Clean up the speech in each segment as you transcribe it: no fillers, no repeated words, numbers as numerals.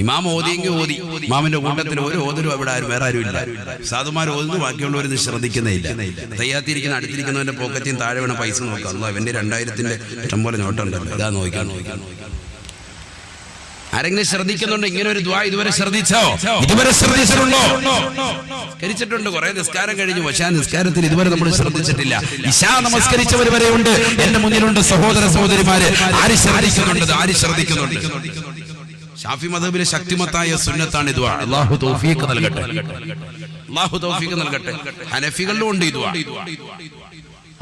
ഇമാം ഓതിയെങ്കിൽ ഓതി, ഇമാമിന്റെ കൂട്ടത്തിൽ ഒരു ഓതലും അവിടെ ആരും വേറെ ആരും ഇല്ല. സാധുമാർ ഓതുന്നു, ബാക്കിയുള്ളവരൊന്നും ശ്രദ്ധിക്കുന്നേയില്ല. തയ്യാത്തിരിക്കുന്ന അടുത്തിരിക്കുന്നവന്റെ പോക്കറ്റിൽ താഴെ വേണം പൈസ നോക്കാം. അല്ല, ഇവന്റെ 2000-ന്റെ ഇഷ്ടംപോലെ നോട്ടുണ്ടല്ലോ, ഇതാ നോക്കാൻ. ആരെങ്കിലും ശ്രദ്ധിക്കുന്നുണ്ടോ? ഇങ്ങനെ ഒരു ദുആ ഇതുവരെ ശ്രദ്ധിച്ചോ? ഇതുവരെ ശ്രദ്ധിച്ചിട്ടുണ്ടോ? കരിച്ചിട്ടുണ്ട്, കുറെ നിസ്കാരം കഴിഞ്ഞു, പക്ഷേ ആ നിസ്കാരത്തിൽ ഇതുവരെ നമ്മൾ ശ്രദ്ധിച്ചിട്ടില്ല. ഇശാ നമസ്കരിച്ചവർ വരെ ഉണ്ട് എന്റെ മുന്നിലുണ്ട്. സഹോദര സഹോദരിമാരെ, ആര് ശ്രദ്ധിക്കുന്നുണ്ട്? ആര് ശ്രദ്ധിക്കുന്നുണ്ട്? ഷാഫി മദ്ഹബിലെ ശക്തിമത്തായ സുന്നത്താണ് ഈ ദുആ. അല്ലാഹു തൗഫീഖ് നൽകട്ടെ, അല്ലാഹു തൗഫീഖ് നൽകട്ടെ. ഹനഫികളിലും ഉണ്ട് ഈ ദുആ.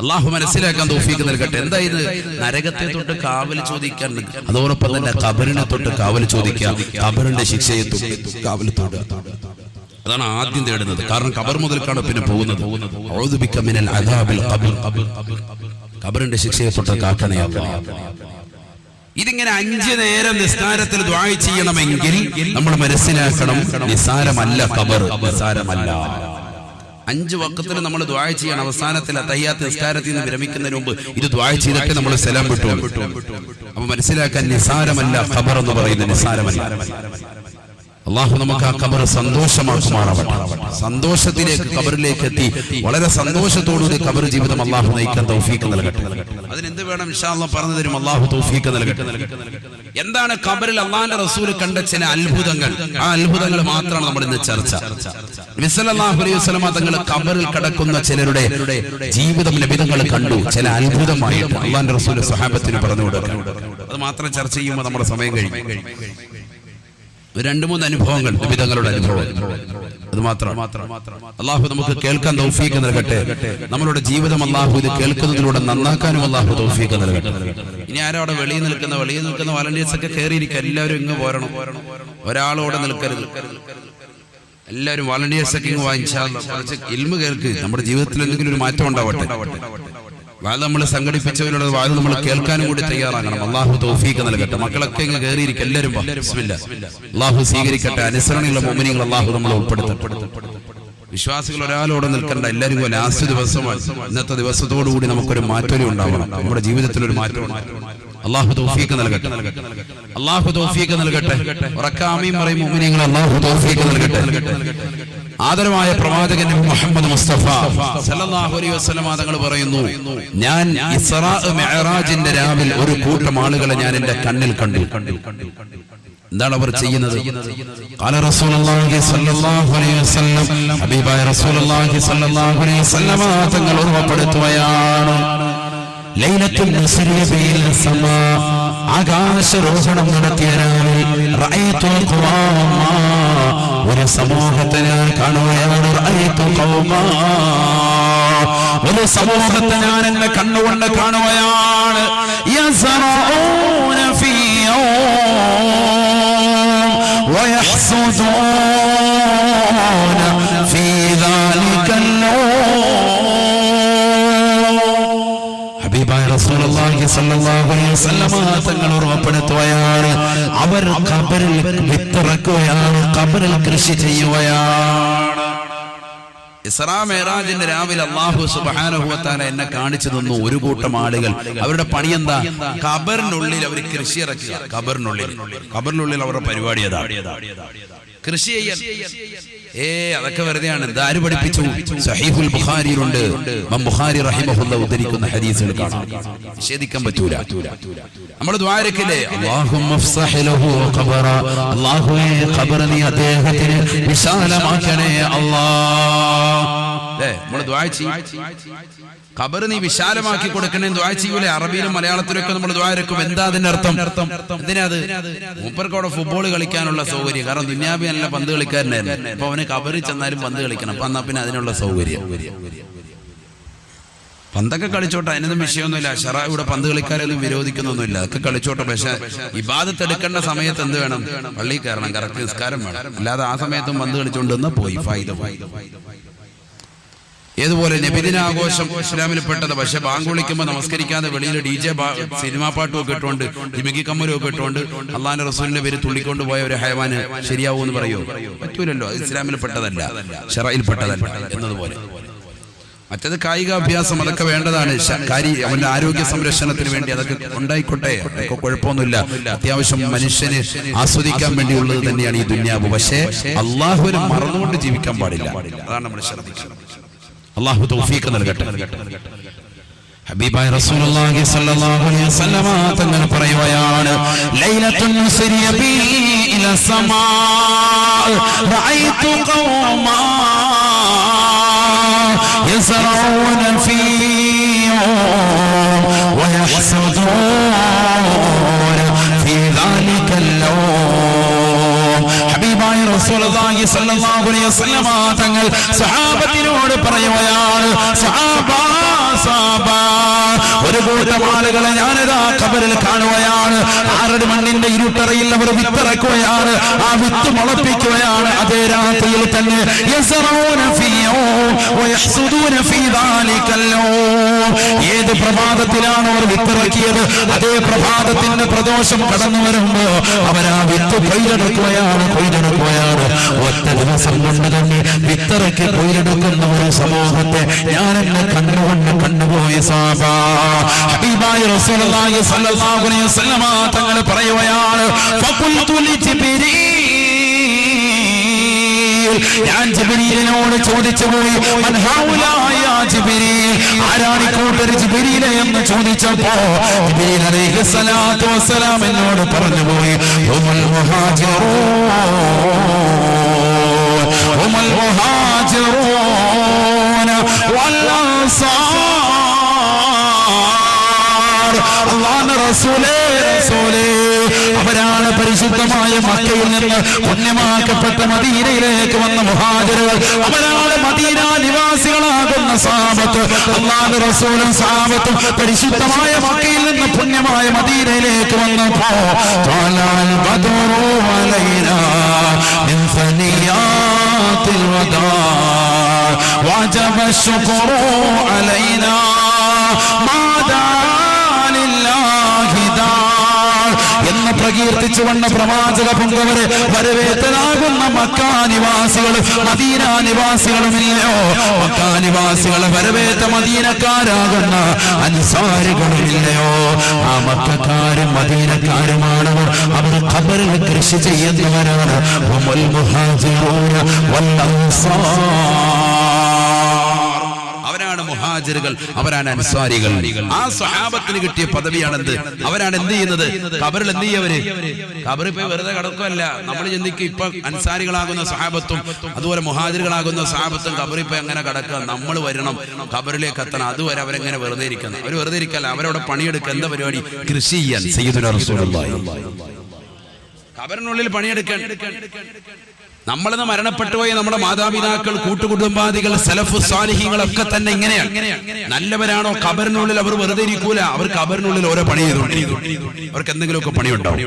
അല്ലാഹു മനസ്സിലാക്കാൻ തൗഫീഖ് നൽകട്ടെ. എന്താ ഇത്? നരകത്തെ തൊട്ട് കാവൽ ചോദിക്കാൻ, അതോടൊപ്പം തന്നെ ഖബറിനെ തൊട്ട് കാവൽ ചോദിക്കുക, ഖബറിന്റെ ശിക്ഷയെ തൊട്ട് കാവൽ തേടുക. അതാണ് ആദ്യം തേടുന്നത്. കാരണം ഖബർ മുതൽക്കാണ് പിന്നെ പോകുന്നത്. അഊദു ബിക മിനൽ അദാബിൽ ഖബർ, ഖബറിന്റെ ശിക്ഷയെ തൊട്ട് കാക്കണേ അല്ലാഹ്. ഇതിങ്ങനെ 5 നേരം നിസ്കാരത്തിൽ ദുആ ചെയ്യണമെങ്കിൽ നമ്മൾ മനസ്സിലാക്കണം, നിസാരമല്ല ഖബർ, നിസാരമല്ല. 5 വഖത്തിൽ നമ്മൾ ദുആ ചെയ്യണം. അവസാനത്തിൽ തഹയ്യാത്ത് നിസ്കാരത്തിൽ നിന്ന് വിരമിക്കുന്നതിന് മുമ്പ് ഇത് ദുആ ചെയ്തിട്ട് നമ്മൾ സലാം വിട്ടു. അപ്പൊ മനസ്സിലാക്കാൻ, നിസാരമല്ല ഖബർ എന്ന് പറയുന്നത്, നിസാരമല്ല. അല്ലാഹു നമുക്ക് ആ ഖബർ സന്തോഷമാക്കുമാറാവട്ടെ. സന്തോഷത്തിലേക്ക് ഖബറിലേക്ക് എത്തി വളരെ സന്തോഷത്തോടുകൂടി ഖബർ ജീവിതം അല്ലാഹു നയിക്കാൻ തൗഫീഖ് നൽകട്ടെ. അതിനെന്ത് വേണം ഇൻഷാ അല്ലാഹ് പറഞ്ഞു തരും. അല്ലാഹു തൗഫീഖ് നൽകട്ടെ. എന്താണ് ഖബറിൽ അല്ലാഹുവിന്റെ റസൂൽ കണ്ട ചില അത്ഭുതങ്ങൾ? ആ അത്ഭുതങ്ങൾ മാത്രമാണ് നമ്മൾ ഇന്ന് ചർച്ച. നബി സല്ലല്ലാഹു അലൈഹി വസല്ലം തങ്ങൾ ഖബറിൽ കിടക്കുന്ന ചിലരുടെ ജീവിതം നബിതങ്ങൾ കണ്ടു, ചില അത്ഭുതമായിട്ട് അല്ലാഹുവിന്റെ റസൂൽ സ്വഹാബത്തിന് പറഞ്ഞു കൊടുക്കാൻ. അത് മാത്രം ചർച്ച ചെയ്യുമ്പോൾ നമ്മുടെ സമയം കഴിഞ്ഞു. 2-3 അനുഭവങ്ങൾ, നബിതങ്ങളുടെ അനുഭവം, അത് മാത്രം. അല്ലാഹു നമുക്ക് കേൾക്കാൻ തൗഫീഖ് നൽകട്ടെ. നമ്മളുടെ ജീവിതം അല്ലാഹു ഇത് കേൾക്കുന്നതിലൂടെ നന്നാക്കാനും അല്ലാഹു തൗഫീഖ് നൽകട്ടെ. ഇനി ആരും അവിടെ വെളിയിൽ നിൽക്കുന്ന വളണ്ടിയേഴ്സ് ഒക്കെ കയറിയിരിക്കുക. എല്ലാവരും ഇങ്ങ് പോരണം, ഒരാളോടെ നിൽക്കരുത്. എല്ലാവരും വളണ്ടിയേഴ്സ് ഒക്കെ ഇങ്ങ് വാങ്ങിച്ചാൽ കുറച്ച് ഇൽമു കേൾക്ക്. നമ്മുടെ ജീവിതത്തിൽ എന്തെങ്കിലും ഒരു മാറ്റം ഉണ്ടാവട്ടെ. വാഴ നമ്മൾ സംഘടിപ്പിച്ചവരുടെ വാഴ നമ്മൾ കേൾക്കാനും കൂടി തയ്യാറാകണം. അല്ലാഹു തൗഫീഖ് നൽകട്ടെ. മക്കളൊക്കെ ഇങ്ങ് കയറിയിരിക്കും. എല്ലാവരും ബിസ്മില്ലാ. അല്ലാഹു സ്വീകരിക്കട്ടെ. അനുസരണയുള്ള മുഅ്മിനീങ്ങൾ അല്ലാഹു നമ്മളെ ഉൾപ്പെടുത്തട്ടെ. വിശ്വാസികൾ ഒരാളോടെ നിൽക്കണ്ട. എല്ലാവരും ലാസ്റ്റ് ദിവസമാണ്. ഇന്നത്തെ ദിവസത്തോടുകൂടി നമുക്കൊരു മാറ്റം ഉണ്ടാവണം. നമ്മുടെ ജീവിതത്തിൽ ഒരു മാറ്റം. അല്ലാഹു തൗഫീഖ് നൽകട്ടെ, അല്ലാഹു തൗഫീഖ് നൽകട്ടെ. ഉറക്കാമീൻ പറയും മുഅ്മിനീങ്ങൾ, അല്ലാഹു തൗഫീഖ് നൽകട്ടെ. ആദരവായ പ്രവാചകൻ മുഹമ്മദ് മുസ്തഫ സല്ലല്ലാഹു അലൈഹി വസല്ലം തങ്ങൾ പറയുന്നു, ഞാൻ ഇസ്റാ മിഅ്റാജിന്റെ രാവിൽ ഒരു കൂട്ടം ആളുകളെ ഞാൻ എന്റെ കണ്ണിൽ കണ്ടു. എന്താണ് അവർ ചെയ്യുന്നത്? ഖാല റസൂലുള്ളാഹി സ്വല്ലല്ലാഹു അലൈഹി വസല്ലം, ഹബീബായ റസൂലുള്ളാഹി സ്വല്ലല്ലാഹു അലൈഹി വസല്ലം തങ്ങൾ ഓർമ്മപ്പെടുത്തുകയാണ്, ലൈലത്തുൽ മുസ്രിയ ബിൽ സമാ, ആകാശരോഹണം നടത്തിയ രാവിൽ റഅയ്തു ഖൗമാ, ഒരു സമൂഹത്തെ ഞാൻ കാണുകയാണ്. റഅയ്തു ഖൗമാ, ഒരു സമൂഹത്തെ ഞാൻ എന്റെ കണ്ണുകൊണ്ട് കാണുകയാണ്. യസ്റഊന ഫീ ويحصدون في ذلك ഹബീബായ റസൂലുള്ളാഹി സ്വല്ലല്ലാഹു അലൈഹി വസല്ലം തങ്ങൾ ഓർമ്മപ്പെടുത്തുകയാണ്, അവർ ഖബറിൽ വിത്തിറക്കുകയാണ്, ഖബറിൽ കൃഷി ചെയ്യുകയാണ്. ഇസ്റാ മിഅ്റാജിന്റെ രാവിലെ അല്ലാഹു സുബ്ഹാനഹു വ തആല എന്നെ കാണിച്ചു തന്നു ഒരു കൂട്ടം ആളുകൾ. അവരുടെ പണി എന്താ? ഖബറിനുള്ളിൽ അവർ കൃഷി ഇറക്കുക. ഖബറിനുള്ളിൽ അവരുടെ പരിപാടി അതാണ്, കൃഷി ചെയ്യാൻ. അതൊക്കെ വെറുതെയാണ്. ഇതാര് പഠിപ്പിച്ചു? സഹീഹുൽ ബുഖാരിയിലുണ്ട്. ഇമാം ബുഖാരി റഹിമഹുല്ലാഹ് ഉദ്ധരിക്കുന്ന ഹദീസുകൾ കാണാം, നിഷേധിക്കാൻ പറ്റൂല. നമ്മൾ ദുആയിരക്കില്ലേ, അല്ലാഹുമ്മ ഫ്സഹ് ലഹു ഖബറ, അല്ലാഹുവേ ഖബർ നീ അദ്ദേഹത്തിന് വിശാലമാക്കണേ അല്ലാഹ്. നമ്മൾ ദുആ ചെയ്യും, ഖബർ നീ വിശാലമാക്കി കൊടുക്കണേ ദുആ ചെയ്യൂലേ? അറബിയിലും മലയാളത്തിലും ഒക്കെ നമ്മൾ ദുആ ഇറക്കും. എന്താ അതിന്റെ അർത്ഥം? എന്തിനാ അത്? മൂപ്പർക്ക് അവിടെ ഫുട്ബോൾ കളിക്കാനുള്ള സൗകര്യം. കാരണം ദുനിയാവി നല്ല പന്ത് കളിക്കാരനായിരുന്നു. അപ്പൊ അവന് ഖബറിൽ ചെന്നാലും പന്ത് കളിക്കണം. അപ്പൊ എന്നാ പിന്നെ അതിനുള്ള സൗകര്യം. പന്തൊക്കെ കളിച്ചോട്ടെ, അതിനൊന്നും വിഷയമൊന്നുമില്ല. ശറഅ ഇവിടെ പന്ത് കളിക്കാരൊന്നും വിരോധിക്കുന്നൊന്നുമില്ല. അതൊക്കെ കളിച്ചോട്ടെ. പക്ഷെ ഇബാദത്ത് എടുക്കേണ്ട സമയത്ത് എന്ത് വേണം? പള്ളിയിൽ കയറണം, കറക്റ്റ് നിസ്കാരം വേണം. അല്ലാതെ ആ സമയത്തും പന്ത് കളിച്ചുകൊണ്ടെന്ന് പോയി ഫായിദ. ഏതുപോലെ നബിദിനാഘോഷം ഇസ്ലാമിൽ പെട്ടത്. പക്ഷെ ബാങ്ക് വിളിക്കുമ്പോൾ നമസ്കരിക്കാതെ വെളിയിൽ DJ സിനിമാ പാട്ടും ഒക്കെ ഇട്ടുകൊണ്ട് ജിമിക്കി കമ്മലും ഒക്കെ ഇട്ടുകൊണ്ട് അള്ളാന്റെ റസൂലിന്റെ പേര് തുള്ളിക്കൊണ്ട് പോയ ഒരു ഹയവാന് ശരിയാവൂ എന്ന് പറയോ? പറ്റൂലല്ലോ. അത് ഇസ്ലാമിൽ പെട്ടതല്ല, ശറയിൽ പെട്ടതല്ല എന്നതുപോലെ. മറ്റത് കായികാഭ്യാസം അതൊക്കെ വേണ്ടതാണ്, അവന്റെ ആരോഗ്യ സംരക്ഷണത്തിന് വേണ്ടി അതൊക്കെ ഉണ്ടായിക്കോട്ടെ, അതൊക്കെ കുഴപ്പമൊന്നുമില്ല. അത്യാവശ്യം മനുഷ്യന് ആസ്വദിക്കാൻ വേണ്ടിയുള്ളത് തന്നെയാണ് ഈ ദുനിയാവ്. പക്ഷേ അള്ളാഹുവിനെ മറന്നുകൊണ്ട് ജീവിക്കാൻ പാടില്ല. അതാണ് നമ്മൾ ശ്രദ്ധിക്കുന്നത്. അള്ളാഹു തൗഫീഖ് നൽകട്ടെ. ഹബീബായ റസൂലുള്ളാഹി സ്വല്ലല്ലാഹു അലൈഹി വസല്ലമ തങ്ങൾ പറയുകയാണ്, ലൈലത്തുൻ സുരിയ ബി ഇല സമാ റഅയ്തു ഖൗമാ യസ്റഊന ഫീ വയഹ്സദൂന ഫീ ദാലികൽ ലൗം. ഹബീബായ റസൂലുള്ളാഹി സ്വല്ലല്ലാഹു അലൈഹി വസല്ലമ തങ്ങൾ സഹാബത്തിനോട് പറയുകയാണ്, ഒരു കൂട്ടം ആളുകളെ ഞാനിതാ ഖബറിൽ കാണുകയാണ്. ആറടി മണ്ണിന്റെ ഇരുട്ടറയിൽ അവർ വിത്തിറക്കുകയാണ്, ആ വിത്ത് മുളപ്പിക്കുകയാണ്. അതേ രാത്രിയിൽ തന്നെ ഏത് പ്രഭാതത്തിലാണ് അവർ വിത്തിറക്കിയത്, അതേ പ്രഭാതത്തിന്റെ പ്രദോഷം കടന്നു വരുമ്പോ അവരാ വിത്ത് കൊയ്തെടുക്കുകയാണ്. ഒറ്റ ദിവസം കൊണ്ട് തന്നെ വിത്തിറക്കി കൊയ്തെടുക്കുന്ന ഒരു സമൂഹത്തെ ഞാൻ എന്നെ കണ്ടുപോയ സാബാ. ഹബീബായ റസൂലുള്ളാഹി സ്വല്ലല്ലാഹു അലൈഹി വസല്ലമ തങ്ങൾ പറയുകയാണ്, ഫഖുൽതു ലിജിബ്രീൽ, ഞാൻ ജിബ്രീലിനോട് ചോദിച്ചു പോയി, മൻ ഹൗലാ യാ ജിബ്രീൽ, ആരാണ് കൂട്ടർ ജിബ്രീൽ എന്ന് ചോദിച്ചപ്പോ ജിബ്രീൽ അലൈഹിസ്സലാത്തു വസ്സലാം എന്നോട് പറഞ്ഞു പോയി, ഹുമുൽ മുഹാജിറൂന വൽ അൻസാർ. അല്ലാഹുവിന്റെ റസൂലേ, അവരാണ് പരിശുദ്ധമായ മക്കയിൽ നിന്ന് പുണ്യമാക്കപ്പെട്ട മദീനയിലേക്ക് വന്ന മുഹാജിറുകൾ. അവരാണ് മദീന നിവാസികളാകുന്ന സഹാബത്ത്. അല്ലാഹുവിന്റെ റസൂലും സഹാബത്തും പരിശുദ്ധമായ മക്കയിൽ നിന്ന് പുണ്യമായ മദീനയിലേക്ക് വന്നപ്പോ ത്വലഅൽ ബദ്റു അലൈനാ മിൻ സനിയാത്തിൽ വദാ വജബ ശുക്റു അലൈനാ മാദാ ലില്ലാഹി ദാ എന്ന് പ്രകീർത്തിച്ചു വന്ന പ്രവാചക പൊങ്കവരെ വരവേറ്റനാകുന്ന മക്കാനിവാസികൾ മദീനാനിവാസികളുമില്ലയോ? മക്കാനിവാസികളെ വരവേറ്റ മദീനക്കാരാകുന്ന അൻസാരികളുമില്ലയോ? ആ മക്കക്കാരും മദീനക്കാരുമാണവർ. അവർ ഖബറിൽ കൃഷി ചെയ്യുന്നവരാണ്. ഹുമുൽ മുഹാജിറൂന വൽ അൻസാർ. അവരാണ് മുഹാജിറുകൾ, അവരാണ് അൻസാരികൾ. ആ സ്വഹാബത്തിന് കിട്ടിയ പദവിയാണെന്ത്? അവരാണ് എന്ത് ചെയ്യുന്നത്? ഖബറിൽ എന്ത് ചെയ്യവര്? ഖബറിൽ പോയി വെറുതെ കിടക്കുകയല്ല. നമ്മൾ ചിന്തിക്കും ഇപ്പൊ അൻസാരികളാകുന്ന സ്വഹാബത്തും അതുപോലെ മുഹാജിറുകളാകുന്ന സ്വഹാബത്തും ഖബറിൽ പോയി അങ്ങനെ കിടക്കുക. നമ്മൾ വരണം, ഖബറിലേക്ക് എത്തണം. അതുവരെ അവരെങ്ങനെ വെറുതെ ഇരിക്കണം? അവർ വെറുതെ ഇരിക്കല്ല, അവരവിടെ പണിയെടുക്കുക. എന്താ പരിപാടി? കൃഷി ചെയ്യാൻ. സയ്യിദുനാ റസൂലുള്ളാഹി ഖബറിനുള്ളിൽ പണിയെടുക്കാൻ. നമ്മളിന്ന് മരണപ്പെട്ടു പോയ നമ്മുടെ മാതാപിതാക്കൾ, കൂട്ടുകുടുംബാദികൾ, സലഫു സാലിഹീങ്ങളൊക്കെ തന്നെ ഇങ്ങനെയാണ്. നല്ലവരാണോ? ഖബറിനുള്ളിൽ അവർ വെറുതെ ഇരിക്കൂല. അവർ ഖബറിനുള്ളിൽ ഓരോ പണി ചെയ്തുകൊണ്ടിരിക്കും. അവർക്ക് എന്തെങ്കിലുമൊക്കെ പണിയുണ്ടാവും.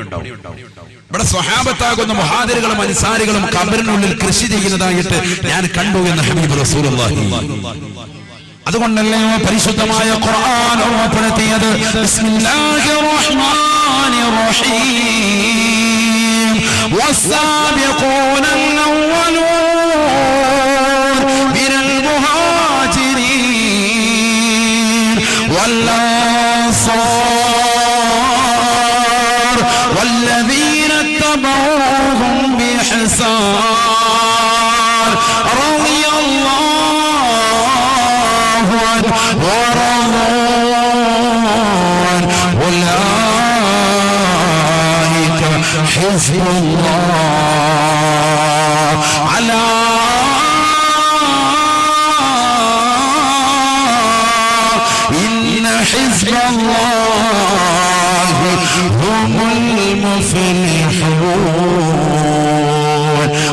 ഇവിടെ സ്വഹാബത്താകുന്ന മുഹാജിറുകളും അൻസാരികളും ഖബറിനുള്ളിൽ കൃഷി ചെയ്യുന്നതായിട്ട് ഞാൻ കണ്ടു എന്ന് ഹബീബ് റസൂലുള്ളാഹി. അതുകൊണ്ടല്ലേ പരിശുദ്ധമായ ഖുർആൻ ഓർമ്മപ്പെടുത്തിയത്, ബിസ്മില്ലാഹിർ റഹ്മാനിർ റഹീം والسابقون الأولون من المهاجرين والأنصار والذين اتبعوهم بإحسان رضي الله عنهم ورضوا حزب الله على إن حزب الله هم المفلحون.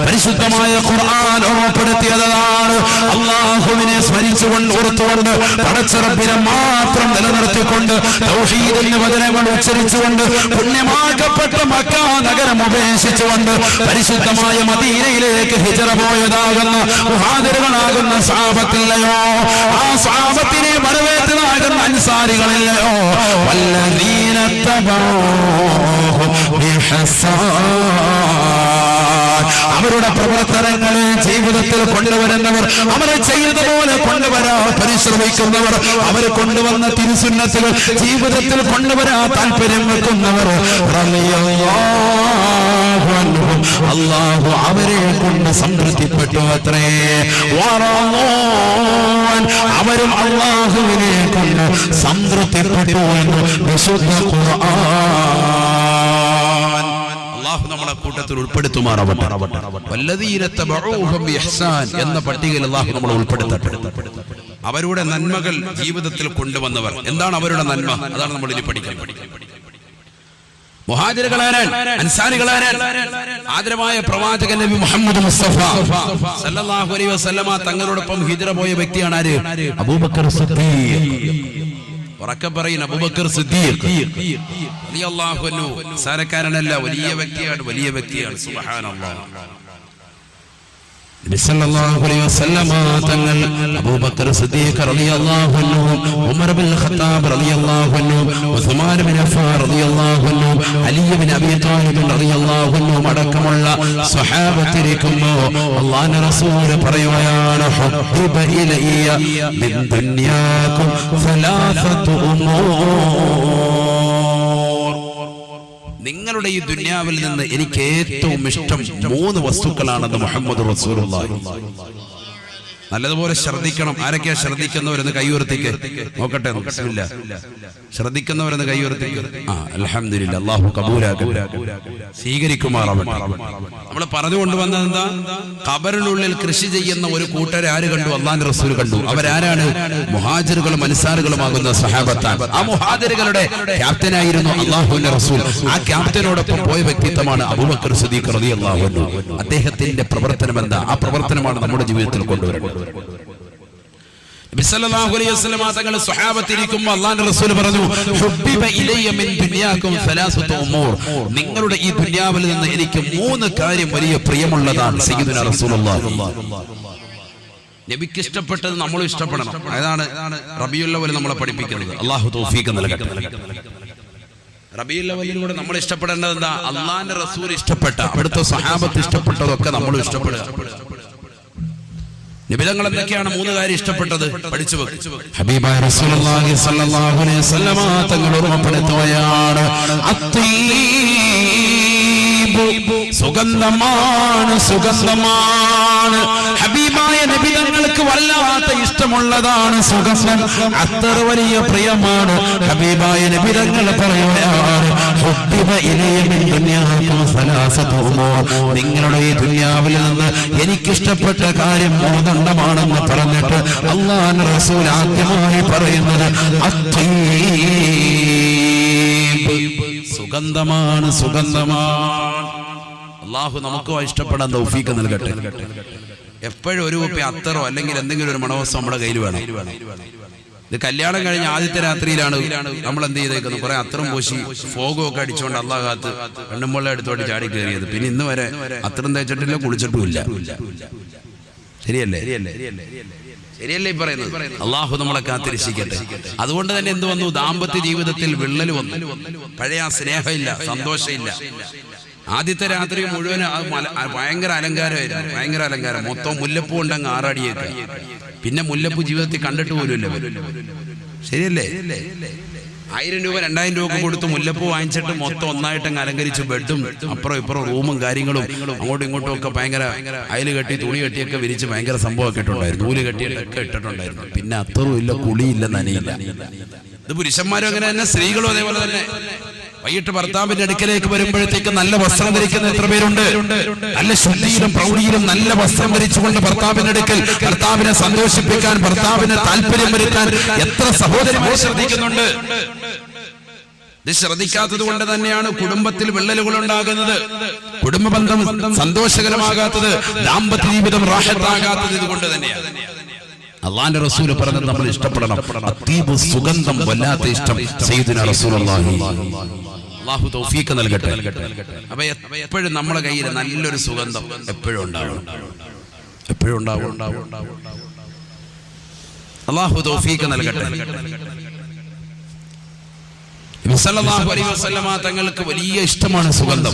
പരിശുദ്ധമായ ഖുർആൻ ഓർമ്മപ്പെടുത്തിയതാണ്. അല്ലാഹുവിനെ സ്മരിച്ചുകൊണ്ട് ഓർത്തുകൊണ്ട് പടച്ചറബിനെ മാത്രം നിലനിർത്തിക്കൊണ്ട് തൗഹീദിന്റെ വചനങ്ങൾ ഉച്ചരിച്ചുകൊണ്ട് പുണ്യമാക്കപ്പെട്ട മക്ക നഗരം ഉപേക്ഷിച്ചുകൊണ്ട് പരിശുദ്ധമായ മദീനയിലേക്ക് ഹിജറ പോയതാകുന്ന മുഹാജിറുകളാകുന്ന സ്വഹാബത്തില്ലയോ? ആ സ്വഹാബത്തിനെ വരവേറ്റതാകുന്ന അൻസാരികളില്ലയോ? വല്ലദീന തബഊഹും ബിഹസാൻ. അവരുടെ പ്രവർത്തനങ്ങളെ ജീവിതത്തിൽ കൊണ്ടുവരുന്നവർ, അവരെ ചെയ്തതുപോലെ കൊണ്ടുവരാൻ പരിശ്രമിക്കുന്നവർ, അവർ കൊണ്ടുവന്ന തിരുസുന്നത്തുകൾ ജീവിതത്തിൽ കൊണ്ടുവരാൻ താല്പര്യം വെക്കുന്നവർ, അല്ലാഹു അവരെ കൊണ്ട് സംതൃപ്തിപ്പെട്ടു അത്രേ. അവരും അല്ലാഹുവിനെ കൊണ്ട് സംതൃപ്തിപ്പെട്ടു എന്ന് വിശുദ്ധ ഖുർആൻ. അല്ലാഹു നമ്മളെ കൂട്ടത്തിൽ ഉൾപ്പെടുത്തുമാറാവട്ടെ. വല്ലദീന തബഊഹും ബിഇഹ്സാൻ എന്ന പട്ടികയിൽ അല്ലാഹു നമ്മളെ ഉൾപ്പെടുത്തട്ടെ. അവരുടെ നന്മകൾ ജീവിതത്തിൽ കൊണ്ടുവന്നവർ. എന്താണ് അവരുടെ നന്മ? അതാണ് നമ്മൾ ഇനി പഠിക്കാൻ. മുഹാജിറുകളാരാൻ, അൻസാരികളാരാൻ? ആദരവായ പ്രവാചകൻ നബി മുഹമ്മദ് മുസ്തഫ സല്ലല്ലാഹു അലൈഹി വസല്ലമ തങ്ങളോടൊപ്പം ഹിജ്റ പോയ വ്യക്തിയാണ് ആര്? അബൂബക്കർ സിദ്ദീഖ്. ഉറക്കെ പറയുന്ന അബൂബക്കർ സിദ്ദീഖ് റളിയല്ലാഹു അൻഹു. സാരക്കാരനല്ല, വലിയ വ്യക്തിയാണ്, വലിയ വ്യക്തിയാണ്. സുബ്ഹാനല്ലാഹ്. നബി സല്ലല്ലാഹു അലൈഹി വസല്ലമ തങ്ങൾ അബൂബക്കർ സിദ്ദീഖ് റളിയല്ലാഹു അൻഹു, ഉമർ ഇബ്നുൽ ഖത്താബ് റളിയല്ലാഹു അൻഹു, ഉസ്മാൻ ഇബ്നു അഫ്ഫാൻ റളിയല്ലാഹു അൻഹു, അലി ഇബ്നു അബീ ത്വാലിബ് റളിയല്ലാഹു അൻഹു അടക്കമുള്ള സ്വഹാബത്തിരിക്കുമ്പോൾ അല്ലാഹുവിന്റെ റസൂൽ പറയുകയാണ്, ഹുബ്ബിബ ഇലയ്യ മിൻ ദുനിയാകും സലാസതു ഉമൂർ. നിങ്ങളുടെ ഈ ദുനിയാവിൽ നിന്ന് എനിക്ക് ഏറ്റവും ഇഷ്ടം 3 വസ്തുക്കളാണെന്ന് മുഹമ്മദ് റസൂലുള്ളാഹി. നല്ലതുപോലെ ശ്രദ്ധിക്കണം. ആരൊക്കെയാ ശ്രദ്ധിക്കുന്നവരെന്ന് കൈയുയർത്തിക്ക് നോക്കട്ടെ. ബിസ്മില്ലാ. ശ്രദ്ധിക്കുന്നവരെന്ന് കൈയുയർത്തിക്ക്. അൽഹംദുലില്ലാ. അല്ലാഹു കബൂലാക്കട്ടെ, സ്വീകരിക്കുമാറാവട്ടെ. നമ്മൾ പറഞ്ഞു കൊണ്ടുവന്നത് എന്താ? ഖബറിനുള്ളിൽ കൃഷി ചെയ്യുന്ന ഒരു കൂട്ടരെ ആര് കണ്ടു? അല്ലാഹുവിന്റെ റസൂൽ കണ്ടു. അവരാരാണ്? മുഹാജിറുകളും അൻസാറുകളുമാകുന്ന സഹാബത്താണ്. ആ മുഹാജിറുകളുടെ ക്യാപ്റ്റനായിരുന്നു അല്ലാഹുവിന്റെ റസൂൽ. ആ ക്യാപ്റ്റനോടൊപ്പം പോയ വ്യക്തിത്വമാണ് അബൂബക്കർ സിദ്ദീഖ് റളിയല്ലാഹു അൻഹു. അദ്ദേഹത്തിന്റെ പ്രവർത്തനം എന്താ? ആ പ്രവർത്തനമാണ് നമ്മുടെ ജീവിതത്തിൽ കൊണ്ടുവരുന്നത്. നബി സല്ലല്ലാഹു അലൈഹി വസല്ലം തങ്ങൾ സ്വഹാബത്തിരിക്കുമ്പോൾ അല്ലാഹുവിന്റെ റസൂൽ പറഞ്ഞു, ഹുബ്ബിബ ഇലയ്യ മിൻ ദുനിയാകും സലാസതു ഉമൂർ. നിങ്ങളുടെ ഈ ദുനിയാവിൽ നിന്ന് എനിക്ക് 3 കാര്യം വലിയ പ്രിയമുള്ളതാണ്. സയ്യിദുനാ റസൂലുള്ളാഹി. നബിക്ക് ഇഷ്ടപ്പെട്ടത് നമ്മളും ഇഷ്ടപ്പെടണം. അതാണ് റബീഉൽ അവ്വൽ നമ്മളെ പഠിപ്പിക്കുന്നത്. അല്ലാഹു തൗഫീഖ് നൽകട്ടെ. റബീഉൽ അവ്വലിലൂടെ നമ്മൾ ഇഷ്ടപ്പെടേണ്ടത് എന്താ? അല്ലാഹുവിന്റെ റസൂൽ ഇഷ്ടപ്പെട്ട, അവിടുത്തെ സ്വഹാബത്ത് ഇഷ്ടപ്പെട്ടതൊക്കെ നമ്മളും ഇഷ്ടപ്പെടുക. നബിതങ്ങൾ എന്തൊക്കെയാണ് 3 കാര്യം ഇഷ്ടപ്പെട്ടത്? പഠിച്ചു വെക്കും. ഹബീബായ റസൂലുള്ളാഹി സ്വല്ലല്ലാഹു അലൈഹി വസല്ലമ തങ്ങൾ ഓർമ്മപ്പെടുത്തുകയാണ്, സുഗന്ധമാണ്, സുഗന്ധമാണ്. ഹബീബായ നബിതങ്ങൾക്ക് വല്ലാത്ത ഇഷ്ടമുള്ളതാണ് സുഗന്ധം. അത്ര വലിയ പ്രിയമാണ്. ഹബീബായ നബിതങ്ങൾ പറയുകയാണ്, ഹുബ്ബിബ ഇലയ്യ മിൻ ദുനിയാകും സലാസതു ഉമൂർ. നിങ്ങളുടെ ഈ ദുനിയാവിൽ നിന്ന് എനിക്കിഷ്ടപ്പെട്ട കാര്യം 3 ണെന്ന് പറഞ്ഞിട്ട് അല്ലാഹുവിന്റെ റസൂൽ ആദ്യമായി പറയുന്നത് സുഗന്ധമാണ്, സുഗന്ധമാണ്. അല്ലാഹു നമുക്കോ ഇഷ്ടപ്പെടാൻ തൗഫീഖ് നൽകട്ടെ. എപ്പോഴും ഒരു കുപ്പി അത്തറോ അല്ലെങ്കിൽ എന്തെങ്കിലും ഒരു മണവസം നമ്മുടെ കയ്യിൽ വേണം. ഇത് കല്യാണം കഴിഞ്ഞ ആദ്യത്തെ രാത്രിയിലാണ് നമ്മൾ എന്ത് ചെയ്തേക്കുന്നത്? കുറെ അത്തറും പൂശി ഫോഗും ഒക്കെ അടിച്ചുകൊണ്ട് അല്ലാഹു കാത്ത് പെണ്ണുമ്പോളെ അടുത്തോട്ട് ചാടി കയറിയത്. പിന്നെ ഇന്ന് വരെ അത്തറും തേച്ചിട്ടില്ല, കുളിച്ചിട്ടുമില്ല. ശരിയല്ലേ? ശരിയല്ലേ ഈ പറയുന്നത്? അള്ളാഹു നമ്മളെ കാത്തിരക്ഷിക്കട്ടെ. അതുകൊണ്ട് തന്നെ എന്ത് വന്നു? ദാമ്പത്യ ജീവിതത്തിൽ വിള്ളൽ വന്നു. പഴയ ആ സ്നേഹമില്ല, സന്തോഷമില്ല. ആദ്യത്തെ രാത്രി മുഴുവൻ ഭയങ്കര അലങ്കാരമായിരുന്നു, ഭയങ്കര അലങ്കാരം. മൊത്തം മുല്ലപ്പൂ ഉണ്ടങ്ങ് ആറാടിയേക്ക്. പിന്നെ മുല്ലപ്പൂ ജീവിതത്തിൽ കണ്ടിട്ട് പോലുമില്ല. ശരിയല്ലേ? 1000 രൂപ 2000 രൂപ കൊടുത്ത് മുല്ലപ്പൂ വാങ്ങിച്ചിട്ട് മൊത്തം ഒന്നായിട്ടങ്ങ് അലങ്കരിച്ച് ബെഡും അപ്പുറം ഇപ്പുറം റൂമും കാര്യങ്ങളും അങ്ങോട്ടും ഇങ്ങോട്ടും ഒക്കെ ഭയങ്കര അയല് കെട്ടി തുണി കെട്ടിയൊക്കെ വിരിച്ച് ഭയങ്കര സംഭവമൊക്കെ ഇട്ടുണ്ടായിരുന്നു. നൂല് കെട്ടിയൊക്കെ ഇട്ടിട്ടുണ്ടായിരുന്നു. പിന്നെ അത്തറും ഇല്ല, കുളിയില്ല, നനയില്ല. ഇത് പുരുഷന്മാരും അങ്ങനെ തന്നെ, സ്ത്രീകളും അതേപോലെ തന്നെ. വൈകിട്ട് ഭർത്താവിന്റെ അടുക്കലേക്ക് വരുമ്പോഴത്തേക്ക് നല്ല വസ്ത്രം ധരിക്കുന്ന എത്ര പേരുണ്ട്? നല്ല ശുദ്ധിയിലും പ്രൗഢിയിലും നല്ല വസ്ത്രം ധരിച്ചുകൊണ്ട് ഭർത്താവിന്റെ അടുക്കൽ ഭർത്താവിനെ സന്തോഷിപ്പിക്കാൻ, ഭർത്താവിന് താല്പര്യം വരുത്താൻ എത്ര സഹോദരിമാർ ശ്രദ്ധിക്കുന്നുണ്ട്. ഇത് ശ്രദ്ധിക്കാത്തത് കൊണ്ട് തന്നെയാണ് കുടുംബത്തിൽ വിള്ളലുകൾ ഉണ്ടാകുന്നത്, കുടുംബ ബന്ധം സന്തോഷകരമാകാത്തത്, ദാമ്പത്യ ജീവിതം റാഹത്താകാത്തത്. ഇതുകൊണ്ട് തന്നെയാണ് അല്ലാഹുവിന്റെ റസൂൽ പറഞ്ഞത് നമ്മൾ ഇഷ്ടപ്പെടണം. അത്തീബ്, സുഗന്ധം, വല്ലാത്ത ഇഷ്ടം സയ്യിദുനാ റസൂലുള്ളാഹി. അല്ലാഹു തൗഫീഖ് നൽകട്ടെ. അപ്പൊ എപ്പോഴും നമ്മുടെ കയ്യിൽ നല്ലൊരു സുഗന്ധം എപ്പോഴും ഉണ്ടാവണം, എപ്പോഴും ഉണ്ടാവും. അല്ലാഹു തൗഫീഖ് നൽകട്ടെ. നബി സല്ലല്ലാഹു അലൈഹി വസല്ലമ തങ്ങൾക്ക് വലിയ ഇഷ്ടമാണ് സുഗന്ധം.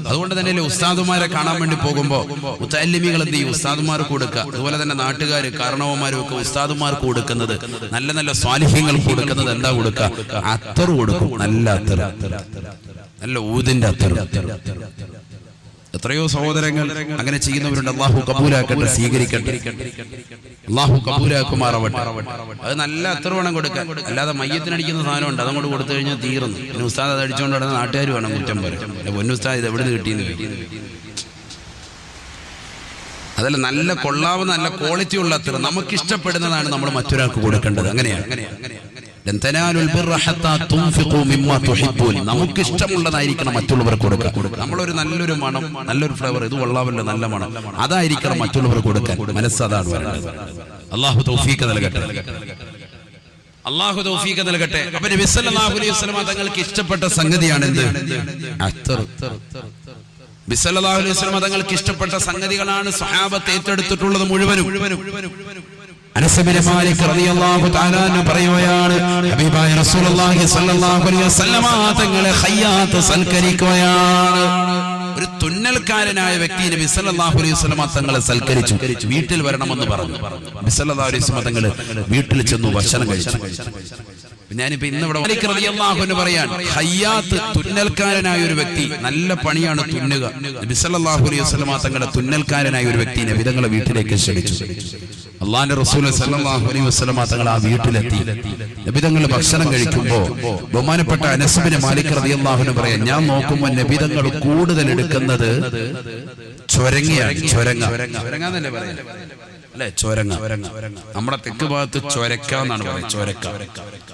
അതുകൊണ്ട് തന്നെ ഉസ്താദുമാരെ കാണാൻ വേണ്ടി പോകുമ്പോൾ മുതഅല്ലിമീങ്ങൾ എന്ത് ചെയ്യും? ഉസ്താദുമാർക്ക് കൊടുക്കുക. അതുപോലെ തന്നെ നാട്ടുകാർ കാരണവന്മാരും ഒക്കെ ഉസ്താദുമാർക്ക് കൊടുക്കുന്നത്, നല്ല നല്ല സ്വാലിഹ്യങ്ങൾക്ക് കൊടുക്കുന്നത് എന്താ കൊടുക്കുക? അത്തർ കൊടുക്കും. നല്ല അത്തർ, നല്ല ഊതിന്റെ അത്തർ. എത്രയോ സഹോദരങ്ങൾ അങ്ങനെ ചെയ്യുന്നവരുണ്ട്. അള്ളാഹു കബൂലാക്കട്ടെ, സ്വീകരിക്കട്ടെ, അള്ളാഹു കബൂലാക്കുമാറാവട്ടെ. അത് നല്ല അത്തർ വേണം കൊടുക്കാൻ. അല്ലാതെ മയ്യത്തിനടിക്കുന്ന സാധനമുണ്ട്, അതങ്ങോട്ട് കൊടുത്തു കഴിഞ്ഞാൽ തീർന്നു. പിന്നെ ഉസ്താദ് അത് അടിച്ചുകൊണ്ട് നടന്ന നാട്ടുകാർ വേണം കുറ്റം പറയും. പൊന്നുസ്താദ് ഇത് എവിടെ നിന്ന് കിട്ടിയെന്ന് ചോദിക്കും. അതല്ല, നല്ല കൊള്ളാവുന്ന നല്ല ക്വാളിറ്റി ഉള്ള അത്തർ നമുക്കിഷ്ടപ്പെടുന്നതാണ് നമ്മൾ മറ്റൊരാൾക്ക് കൊടുക്കേണ്ടത്. അങ്ങനെയാണ്. നമുക്ക് ഇഷ്ടമുള്ളതായിരിക്കണം മറ്റുള്ളവർക്ക് കൊടുക്കുക. നമ്മളൊരു നല്ലൊരു മണം, നല്ലൊരു ഫ്ലേവർ, ഇത് കൊള്ളാമല്ലോ, നല്ല മണം, അതായിരിക്കണം മറ്റുള്ളവർക്ക് കൊടുക്കാൻ. മനസ്സതാണ് വേണ്ടത്. അല്ലാഹു തൗഫീഖ് നൽകട്ടെ, അല്ലാഹു തൗഫീഖ് നൽകട്ടെ. അപ്പൊ നബി സല്ലല്ലാഹു അലൈഹി വസല്ലം തങ്ങൾക്ക് ഇഷ്ടപ്പെട്ട സംഗതിയാണ് എന്ത്? അത്തർ. നബി സല്ലല്ലാഹു അലൈഹി വസല്ലം തങ്ങൾക്ക് ഇഷ്ടപ്പെട്ട സംഗതികളാണ് സ്വഹാബത്ത് ഏറ്റെടുത്തിട്ടുള്ളത് മുഴുവനും. അനസ് ബിൻ മാലിക് റളിയല്ലാഹു തആല അൻഹു പറയുകയാണ്, ഹബീബായ റസൂലുള്ളാഹി സ്വല്ലല്ലാഹു അലൈഹി വസല്ലമ തങ്ങളെ ഖയ്യാത്ത് സൽക്കരിക്കുകയാണ്. ഒരു തുന്നൽക്കാരനായ വ്യക്തി നബി സല്ലല്ലാഹു അലൈഹി വസല്ലമ തങ്ങളെ സൽക്കരിച്ചു. വീട്ടിൽ വരണമെന്ന് പറഞ്ഞു. നബി സല്ലല്ലാഹു അലൈഹി വസല്ലമ തങ്ങൾ വീട്ടിൽ ചെന്നു ഭക്ഷണം കഴിച്ചു. ഞാനിപ്പോ ഇന്ന് ഇവിടെ മാലിക് റളിയല്ലാഹു അൻഹു പറയാൻ, ഖയ്യാത്ത് തുന്നൽക്കാരനായ ഒരു വ്യക്തി, നല്ല പണിയാണ് തുന്നുക. നബി സല്ലല്ലാഹു അലൈഹി വസല്ലമ തങ്ങളുടെ തുന്നൽക്കാരനായ ഒരു വ്യക്തി നബി തങ്ങളെ വീട്ടിലേക്ക് ക്ഷണിച്ചു. അള്ളാഹുവിന്റെ റസൂൽ സല്ലല്ലാഹു അലൈഹി വസല്ലമ തങ്ങൾ ആ വീട്ടിലെത്തി. നബി തങ്ങൾ ഭക്ഷണം കഴിക്കുമ്പോൾ ബഹുമാനപ്പെട്ട അനസ് ബിൻ മാലിക് റളിയല്ലാഹു അൻഹു പറയാൻ, ഞാൻ നോക്കുമ്പോൾ നബി തങ്ങൾ കൂടുതൽ എടുക്കുന്നത് ചൊരങ്ങയാണ്. ചൊരങ്ങന്നല്ലേ പറയാ അല്ലെ? ചൊരങ്ങ. നമ്മുടെ തെക്ക് ഭാഗത്ത് ചൊരക്ക എന്നാണ് പറയുന്നത്. ചൊരക്ക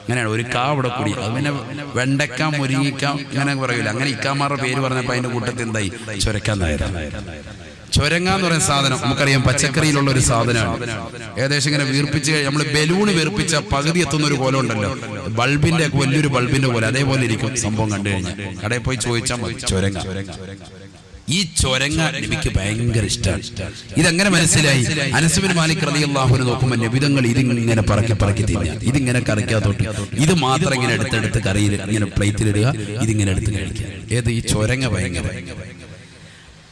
അങ്ങനെയാണ്. ഒരു കാ ഇവിടെ കൂടി, അത് പിന്നെ വെണ്ടക്ക, മുരിങ്ങിക്ക അങ്ങനെ പറയൂല. അങ്ങനെ ഇക്കാമാരുടെ പേര് പറഞ്ഞപ്പോ അതിന്റെ കൂട്ടത്തിൽ എന്തായി? ചൊരക്കാന്നായിരുന്നു. ചൊരങ്ങ എന്ന് പറയുന്ന സാധനം നമുക്കറിയാം, പച്ചക്കറിയിലുള്ള ഒരു സാധനമാണ്. ഏകദേശം ഇങ്ങനെ വീർപ്പിച്ച് നമ്മൾ ബലൂണ് വീർപ്പിച്ച പകുതി എത്തുന്ന ഒരു കോലം ഉണ്ടല്ലോ, ബൾബിന്റെ ഒക്കെ വലിയൊരു ബൾബിന്റെ പോലെ, അതേപോലെ ഇരിക്കും സംഭവം. കണ്ടു കഴിഞ്ഞാൽ കടയിൽ പോയി ചോദിച്ചാൽ മതി ചൊരങ്ങ. ഈ ചൊരങ്ങ നബിക്ക് ഭയങ്കര ഇഷ്ടമാണ്. ഇതെങ്ങനെ മനസ്സിലായി? അനസ് ബിൻ മാലിക് റളിയല്ലാഹു അൻഹു നോക്കുമ്പോൾ നബിതങ്ങൾ ഇതിങ്ങനെ പറക്കി തിന്നുക. ഇതിങ്ങനെ കറിക്കാത്തോട്ട് ഇത് മാത്രം ഇങ്ങനെ എടുത്തെടുത്ത് കറിയിൽ ഇങ്ങനെ പ്ലേറ്റിലിടുക, ഇതിങ്ങനെ എടുത്ത് കഴിക്കുക. ഏത്? ഈ ചൊരങ്ങ ഭയങ്കര.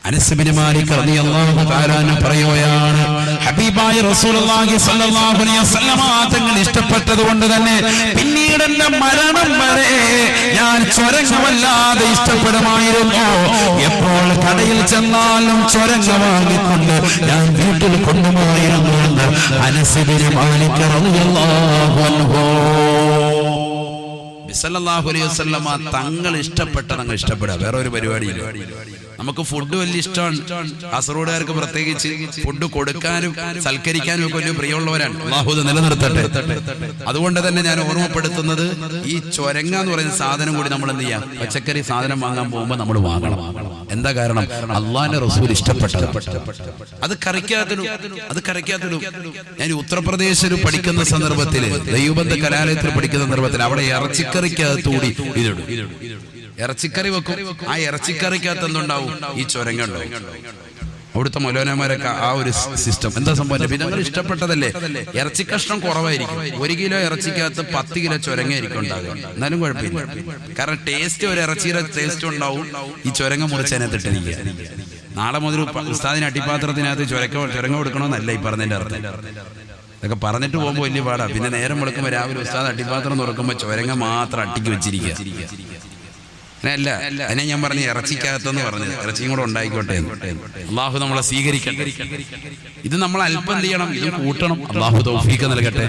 അനസ് ബിൻ മാലിക് റളിയല്ലാഹു തആല അൻഹു പറയുകയാണ്, ഹബീബായ റസൂലുള്ളാഹി സ്വല്ലല്ലാഹു അലൈഹി വസല്ലം തങ്ങൾ ഇഷ്ടപ്പെട്ടതുകൊണ്ട് തന്നെ പിന്നീട് എന്റെ മരണം വരെ ഞാൻ ചൊരങ്ങ വല്ലാതെ ഇഷ്ടപ്പെടുമായിരുന്നു. എപ്പോൾ കടയിൽ ചെന്നാലും ചൊരങ്ങ വാങ്ങിക്കൊണ്ട് ഞാൻ വീട്ടിൽ കൊണ്ടുപോയിരുന്നു എന്ന് അനസ് ബിൻ മാലിക് റളിയല്ലാഹു അൻഹു. സല്ലല്ലാഹു അലൈഹി വസല്ലം തങ്ങൾ ഇഷ്ടപ്പെട്ടതങ്ങ് ഇഷ്ടപ്പെടുക. വേറെ ഒരു പരിപാടിയില്ല. നമുക്ക് ഫുഡ് വലിയ ഇഷ്ടമാണ്. കാസർഗോഡുകാർക്ക് പ്രത്യേകിച്ച് ഫുഡ് കൊടുക്കാനും സൽക്കരിക്കാനും ഒക്കെ വലിയ പ്രിയമുള്ളവരാണ്. അല്ലാഹു നിലനിർത്തട്ടെ. അതുകൊണ്ട് തന്നെ ഞാൻ ഓർമ്മപ്പെടുത്തുന്നത്, ഈ ചൊരങ്ങ എന്ന് പറയുന്ന സാധനം കൂടി നമ്മൾ എന്ത് ചെയ്യാം? പച്ചക്കറി സാധനം വാങ്ങാൻ പോകുമ്പോൾ നമ്മൾ വാങ്ങണം. എന്താ കാരണം? അള്ളാഹുവിന്റെ റസൂൽ ഇഷ്ടപ്പെട്ടത്. അത് കറിക്കാത്തിടും. ഞാൻ ഉത്തർപ്രദേശിൽ പഠിക്കുന്ന സന്ദർഭത്തിൽ, ദൈവബന്ധ കലാലയത്തിൽ പഠിക്കുന്ന സന്ദർഭത്തിൽ, അവിടെ ഇറച്ചിക്കറിക്കകത്തൂടി ഇതിടും. ഇറച്ചിക്കറി വെക്കും. ആ ഇറച്ചിക്കറിക്കകത്ത് എന്തുണ്ടാവും? ഈ ചൊരങ്ങ ഉണ്ടാവും. അവിടുത്തെ മൗലാനമാരൊക്കെ ആ ഒരു സിസ്റ്റം. എന്താ സംഭവം? വിധങ്ങൾ ഇഷ്ടപ്പെട്ടതല്ലേ. ഇറച്ചി കഷ്ണം കുറവായിരിക്കും. 1 കിലോ ഇറച്ചിക്കകത്ത് 10 കിലോ ചൊരങ്ങയായിരിക്കും ഉണ്ടാകുക. എന്നാലും കുഴപ്പമില്ല. കാരണം ടേസ്റ്റ്, ഒരു ഇറച്ചിയുടെ ടേസ്റ്റ് ഉണ്ടാവും. ഈ ചൊരങ്ങ മുറിച്ചതിനകത്തിട്ടിരിക്കുക. നാളെ മുതൽ ഉസ്താദിന് അട്ടിപ്പാത്രത്തിനകത്ത് ചൊരങ്ങ കൊടുക്കണമെന്നല്ല ഈ പറഞ്ഞതിന്റെ അർത്ഥം. ഇതൊക്കെ പറഞ്ഞിട്ട് പോകുമ്പോൾ വലിയ പാടാ. പിന്നെ നേരം വെളുക്കുമ്പോൾ രാവിലെ ഉസ്താദ് അട്ടിപ്പാത്രം തുറക്കുമ്പോൾ ചൊരങ്ങ മാത്രം അട്ടിക്ക് വെച്ചിരിക്കുക. അല്ല, അതിനെ ഞാൻ പറഞ്ഞു ഇറച്ചിക്കകത്തെന്ന് പറഞ്ഞത്. ഇറച്ചിയും കൂടെ ഉണ്ടായിക്കോട്ടെ. അള്ളാഹു നമ്മളെ സ്വീകരിക്കട്ടെ. ഇത് നമ്മൾ അല്പം എന്ത് ചെയ്യണം? ഇത് കൂട്ടണം. അള്ളാഹു തൗഫീഖ് നൽകട്ടെ.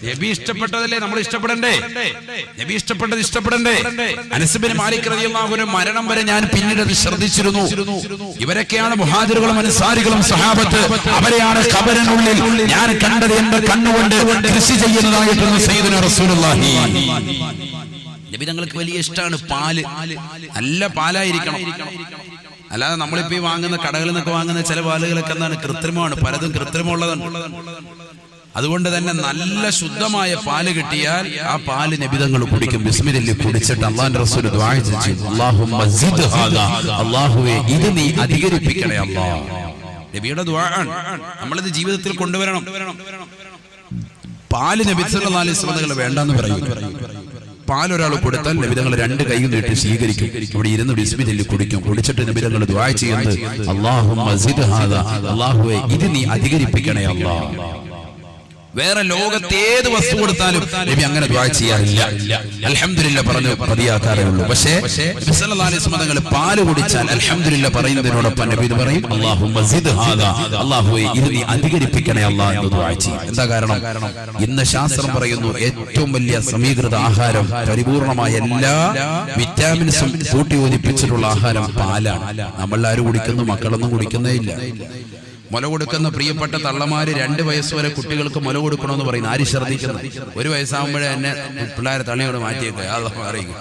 നബി ഇഷ്ടപ്പെട്ടതല്ലേ നമ്മൾ ഇഷ്ടപ്പെടണ്ടേ? നബി ഇഷ്ടപ്പെട്ടത് ഇഷ്ടപ്പെടണ്ടേ? അനസ് ബിൻ മാലിക് റളിയല്ലാഹു അൻഹു മരണം വരെ ഞാൻ പിന്നീട് അത് ശ്രദ്ധിച്ചിരുന്നു. ഇവരൊക്കെയാണ് മുഹാജിറുകളും അൻസാരികളും സഹാബത്ത്. അവരെയാണ് ഖബറിനുള്ളിൽ ഞാൻ കണ്ടത് എന്റെ കണ്ണുകൊണ്ട് കൃഷി ചെയ്യുന്നതായിട്ടാണ് സയ്യിദുനാ റസൂലുള്ളാഹി. നബി തങ്ങൾക്ക് വലിയ ഇഷ്ടമാണ് പാല്. നല്ല പാലായിരിക്കണം. അല്ലാതെ നമ്മളിപ്പോ ഈ വാങ്ങുന്ന കടകളിൽ നിന്നൊക്കെ വാങ്ങുന്ന ചില പാലുകളൊക്കെ എന്താണ്? കൃത്രിമമാണ്. പലതും കൃത്രിമമുള്ളതാണ്. അതുകൊണ്ട് തന്നെ നല്ല ശുദ്ധമായ പാല് കിട്ടിയാൽ ആ പാല് നബി തങ്ങൾ കുടിക്കും. ബിസ്മില്ലാഹി കുടിച്ചിട്ട് അല്ലാഹുവിന്റെ റസൂൽ ദുആ ചെയ്തു, അല്ലാഹുമ്മ സിദ് ഹാദാ, അല്ലാഹുവേ ഇത് നീ അധികരിപ്പിക്കണേ അല്ലാഹ്. നബിയുടെ ദുആ ആണ്. നമ്മളിത് ജീവിതത്തിൽ കൊണ്ടുവരണം. പാല് നബി സല്ലല്ലാഹു അലൈഹി വസല്ലം വേണ്ടാന്ന് പറയും. പാലൊരാൾ കൊടുത്താൽ നബി തങ്ങൾ 2 കൈ നീട്ടി സ്വീകരിക്കും. ഇവിടെ ഇരുന്ന് ബിസ്മി ചൊല്ലി കുടിക്കും. കുടിച്ചിട്ട് നബി തങ്ങൾ ദുആ ചെയ്യുന്നത് അല്ലാഹുമ്മ സിദ് ഹാദാ, അല്ലാഹുവേ ഇത് നീ അധികരിപ്പിക്കണേ അല്ലാഹ്. വേറെ ലോകത്തെ ഏത് വസ്തു കൊടുത്താലും നബി അങ്ങനെ ദുആ ചെയ്യാറില്ല. അൽഹംദുലില്ലാഹ് പറഞ്ഞു പതിയാക്കാറേ ഉള്ളൂ. പക്ഷേ നബി സല്ലല്ലാഹു അലൈഹി വസല്ലം തങ്ങൾ പാല് കുടിച്ചാൽ അൽഹംദുലില്ലാഹ് പറയുന്നതിനോടൊപ്പം നബി ഇത് പറയും അല്ലാഹുമ്മ സിദ് ഹാദാ, അല്ലാഹുവേ ഇത് നീ അധികരിപ്പിക്കണേ അല്ലാഹ് എന്ന് ദുആ ചെയ്യും. എന്താ കാരണം? ഇന്ന് ശാസ്ത്രം പറയുന്നു ഏറ്റവും വലിയ സമീകൃത ആഹാരം, പരിപൂർണമായ എല്ലാ വിറ്റാമിൻസും കൂട്ടി യോജിപ്പിച്ചിട്ടുള്ള ആഹാരം പാലാണ്. നമ്മളാരും കുടിക്കുന്നു, മക്കളൊന്നും കുടിക്കുന്നേ ഇല്ല. മുല കൊടുക്കുന്ന പ്രിയപ്പെട്ട തള്ളമാര് 2 വയസ്സ് വരെ കുട്ടികൾക്ക് മുല കൊടുക്കണമെന്ന് പറയുന്നു. ആര് ശ്രദ്ധിക്കുന്നു? 1 വയസ്സാകുമ്പോഴേ എന്നെ പിള്ളേരെ തള്ളിയോട് മാറ്റിയേക്ക്. അല്ലാഹു അറിയിക്കും.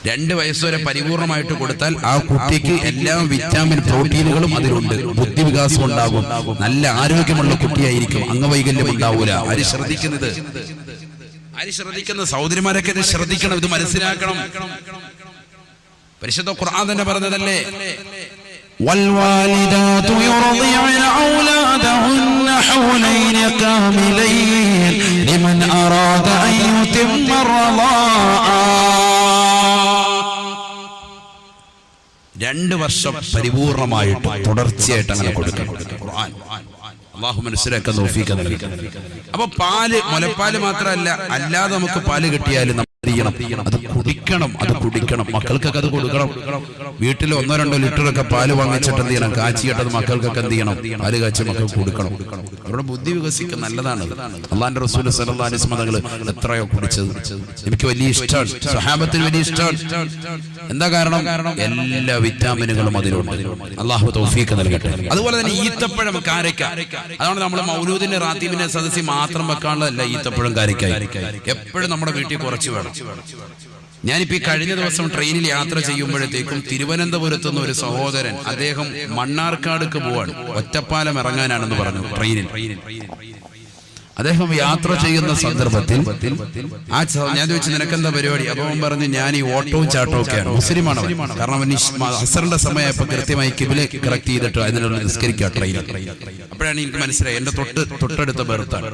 2 വയസ്സ് വരെ പരിപൂർണമായിട്ട് കൊടുത്താൽ ആ കുട്ടിക്ക് എല്ലാ വിറ്റാമിൻ പ്രോട്ടീനുകളും അതിലുണ്ട്. ബുദ്ധിവികാസം ഉണ്ടാകും, നല്ല ആരോഗ്യമുള്ള കുട്ടിയായിരിക്കും, അംഗവൈകല്യം ഉണ്ടാവൂല. ആര് ശ്രദ്ധിക്കുന്നത്? സഹോദരിമാരൊക്കെ ഇത് ശ്രദ്ധിക്കണം, ഇത് മനസ്സിലാക്കണം. പരിശുദ്ധ ഖുർആൻ തന്നെ പറഞ്ഞതല്ലേ والوالدات يرضعن أولادهن حولين كاملين لمن أراد أن يتم الرضاعة. 2 വർഷം പരിപൂർണമായിട്ട് തുടർച്ചയായിട്ട് അങ്ങനെ കൊടുക്കണം. ഖുർആൻ അല്ലാഹു മനസ്സിലാക്കാൻ തൗഫീഖ് നൽകട്ടെ. അപ്പൊ പാല്, മുലപ്പാല് മാത്രമല്ല, അല്ലാതെ നമുക്ക് പാല് കിട്ടിയാലും അത് കുടിക്കണം, അത് കുടിക്കണം. മക്കൾക്കൊക്കെ അത് കൊടുക്കണം. വീട്ടിൽ 1-2 ലിറ്ററൊക്കെ പാല് വാങ്ങിച്ചിട്ട് എന്ത് ചെയ്യണം? കാച്ചിയിട്ടത് മക്കൾക്കൊക്കെ എന്ത് ചെയ്യണം? പാല് കാച്ചി മക്കൾക്ക് കൊടുക്കണം. അവരുടെ ബുദ്ധി വികസിക്കാൻ നല്ലതാണ്. അള്ളാന്റെ റസൂൽ സല്ലല്ലാഹു അലൈഹി വസല്ലം തങ്ങൾ എത്രയോ കുടിച്ചത് എനിക്ക് വലിയ ഇഷ്ടമാണ്, സ്വഹാബത്തിന് വലിയ ഇഷ്ടമാണ്. എന്താ കാരണം? എല്ലാ വിറ്റാമിനുകളും അതിലുണ്ട്. അള്ളാഹു തൗഫീഖ് നൽകട്ടെ. അതുപോലെ തന്നെ ഈത്തപ്പഴം, കാരക്ക, അതാണ് നമ്മൾ മൗലൂദിന്റെ റാത്തീബിന്റെ സദസ്സിൽ മാത്രം വെക്കാനുള്ളതല്ല. ഈത്തപ്പഴം, കാരക്കായി എപ്പോഴും നമ്മുടെ വീട്ടിൽ കുറച്ച് വേണം. ഞാനിപ്പോ ഈ കഴിഞ്ഞ ദിവസം ട്രെയിനിൽ യാത്ര ചെയ്യുമ്പോഴത്തേക്കും തിരുവനന്തപുരത്തുനിന്ന് ഒരു സഹോദരൻ, അദ്ദേഹം മണ്ണാർക്കാടുക്ക് പോവാണ്, ഒറ്റപ്പാലം ഇറങ്ങാനാണെന്ന് പറഞ്ഞു ട്രെയിനിൽ. അദ്ദേഹം യാത്ര ചെയ്യുന്ന സന്ദർഭത്തിൽ ഞാൻ ചോദിച്ചു നിനക്കെന്താ പരിപാടി? അപ്പൊ അവൻ പറഞ്ഞു ഞാൻ ഈ ഓട്ടവും ചാട്ടവും ഒക്കെയാണ്. മുസ്ലിമാണ് അവൻ. കാരണം അവൻ അസറിന്റെ സമയപ്പോ കൃത്യമായി കിബില കറക്റ്റ് ചെയ്തിട്ട് അതിനുള്ള നിസ്കരിക്കുക ട്രെയിനിൽ. അപ്പോഴാണ് എനിക്ക് മനസ്സിലായി എന്റെ തൊട്ടടുത്ത ബെർത്താണ്.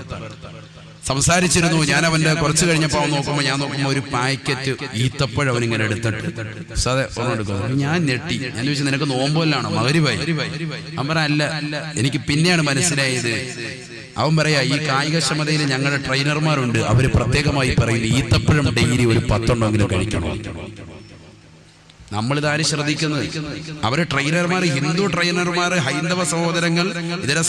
സംസാരിച്ചിരുന്നു. ഞാൻ അവന്റെ കുറച്ച് കഴിഞ്ഞപ്പോൾ ഞാൻ നോക്കുമ്പോൾ ഒരു പാക്കറ്റ് ഈത്തപ്പഴം അവനിങ്ങനെ എടുത്തിട്ട് ഞാൻ ഞെട്ടി. ഞാൻ ചോദിച്ചു നിനക്ക് നോമ്പോലാണോ? മഗ്‌രിബായി. അവൻ പറ അല്ല. എനിക്ക് പിന്നെയാണ് മനസ്സിലായത്. അവൻ പറയാ ഈ കായികക്ഷമതയിൽ ഞങ്ങളുടെ ട്രെയിനർമാരുണ്ട്, അവര് പ്രത്യേകമായി പറയും ഈത്തപ്പഴം ഡെയിലി ഒരു 10 എണ്ണമെങ്കിലും കഴിക്കണം. നമ്മളിതാരും ശ്രദ്ധിക്കുന്നത്? അവര് ട്രെയിനർമാർ, ഹിന്ദു ട്രെയിനർമാർ, ഹൈന്ദവ സഹോദരങ്ങൾ, ഇതര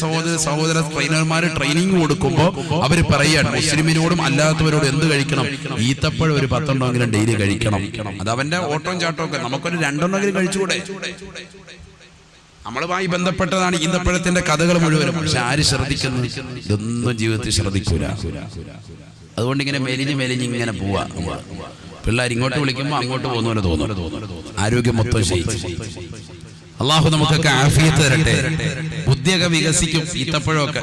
സഹോദര ട്രെയിനർമാർ ട്രെയിനിങ് കൊടുക്കുമ്പോൾ അവര് പറയാണ് മുസ്ലിമിനോടും അല്ലാത്തവരോടും എന്ത് കഴിക്കണം? ഈത്തപ്പഴം ഒരു 10 എണ്ണമെങ്കിലും ഡെയിലി കഴിക്കണം. അത് അവന്റെ ഓട്ടവും ചാട്ടവും ഒക്കെ. നമുക്കൊരു 2 എണ്ണമെങ്കിലും കഴിച്ചുകൂടെ? നമ്മളുമായി ബന്ധപ്പെട്ടതാണ് ഈന്തപ്പഴത്തിന്റെ കഥകൾ മുഴുവനും. പക്ഷെ ആര് ശ്രദ്ധിക്കുന്നു? ഇതൊന്നും ജീവിതത്തിൽ ശ്രദ്ധിക്കൂല. അതുകൊണ്ട് ഇങ്ങനെ മെലിഞ്ഞ് ഇങ്ങനെ പോവാ. പിള്ളേർ ഇങ്ങോട്ട് വിളിക്കുമ്പോൾ അങ്ങോട്ട് പോകുന്ന പോലെ തോന്നും. ആരോഗ്യം മൊത്തം ക്ഷയിച്ചു. അള്ളാഹു നമുക്കൊക്കെ ആഫിയത്ത് തരട്ടെ, ബുദ്ധിയൊക്കെ വികസിക്കും. ഈത്തപ്പഴമൊക്കെ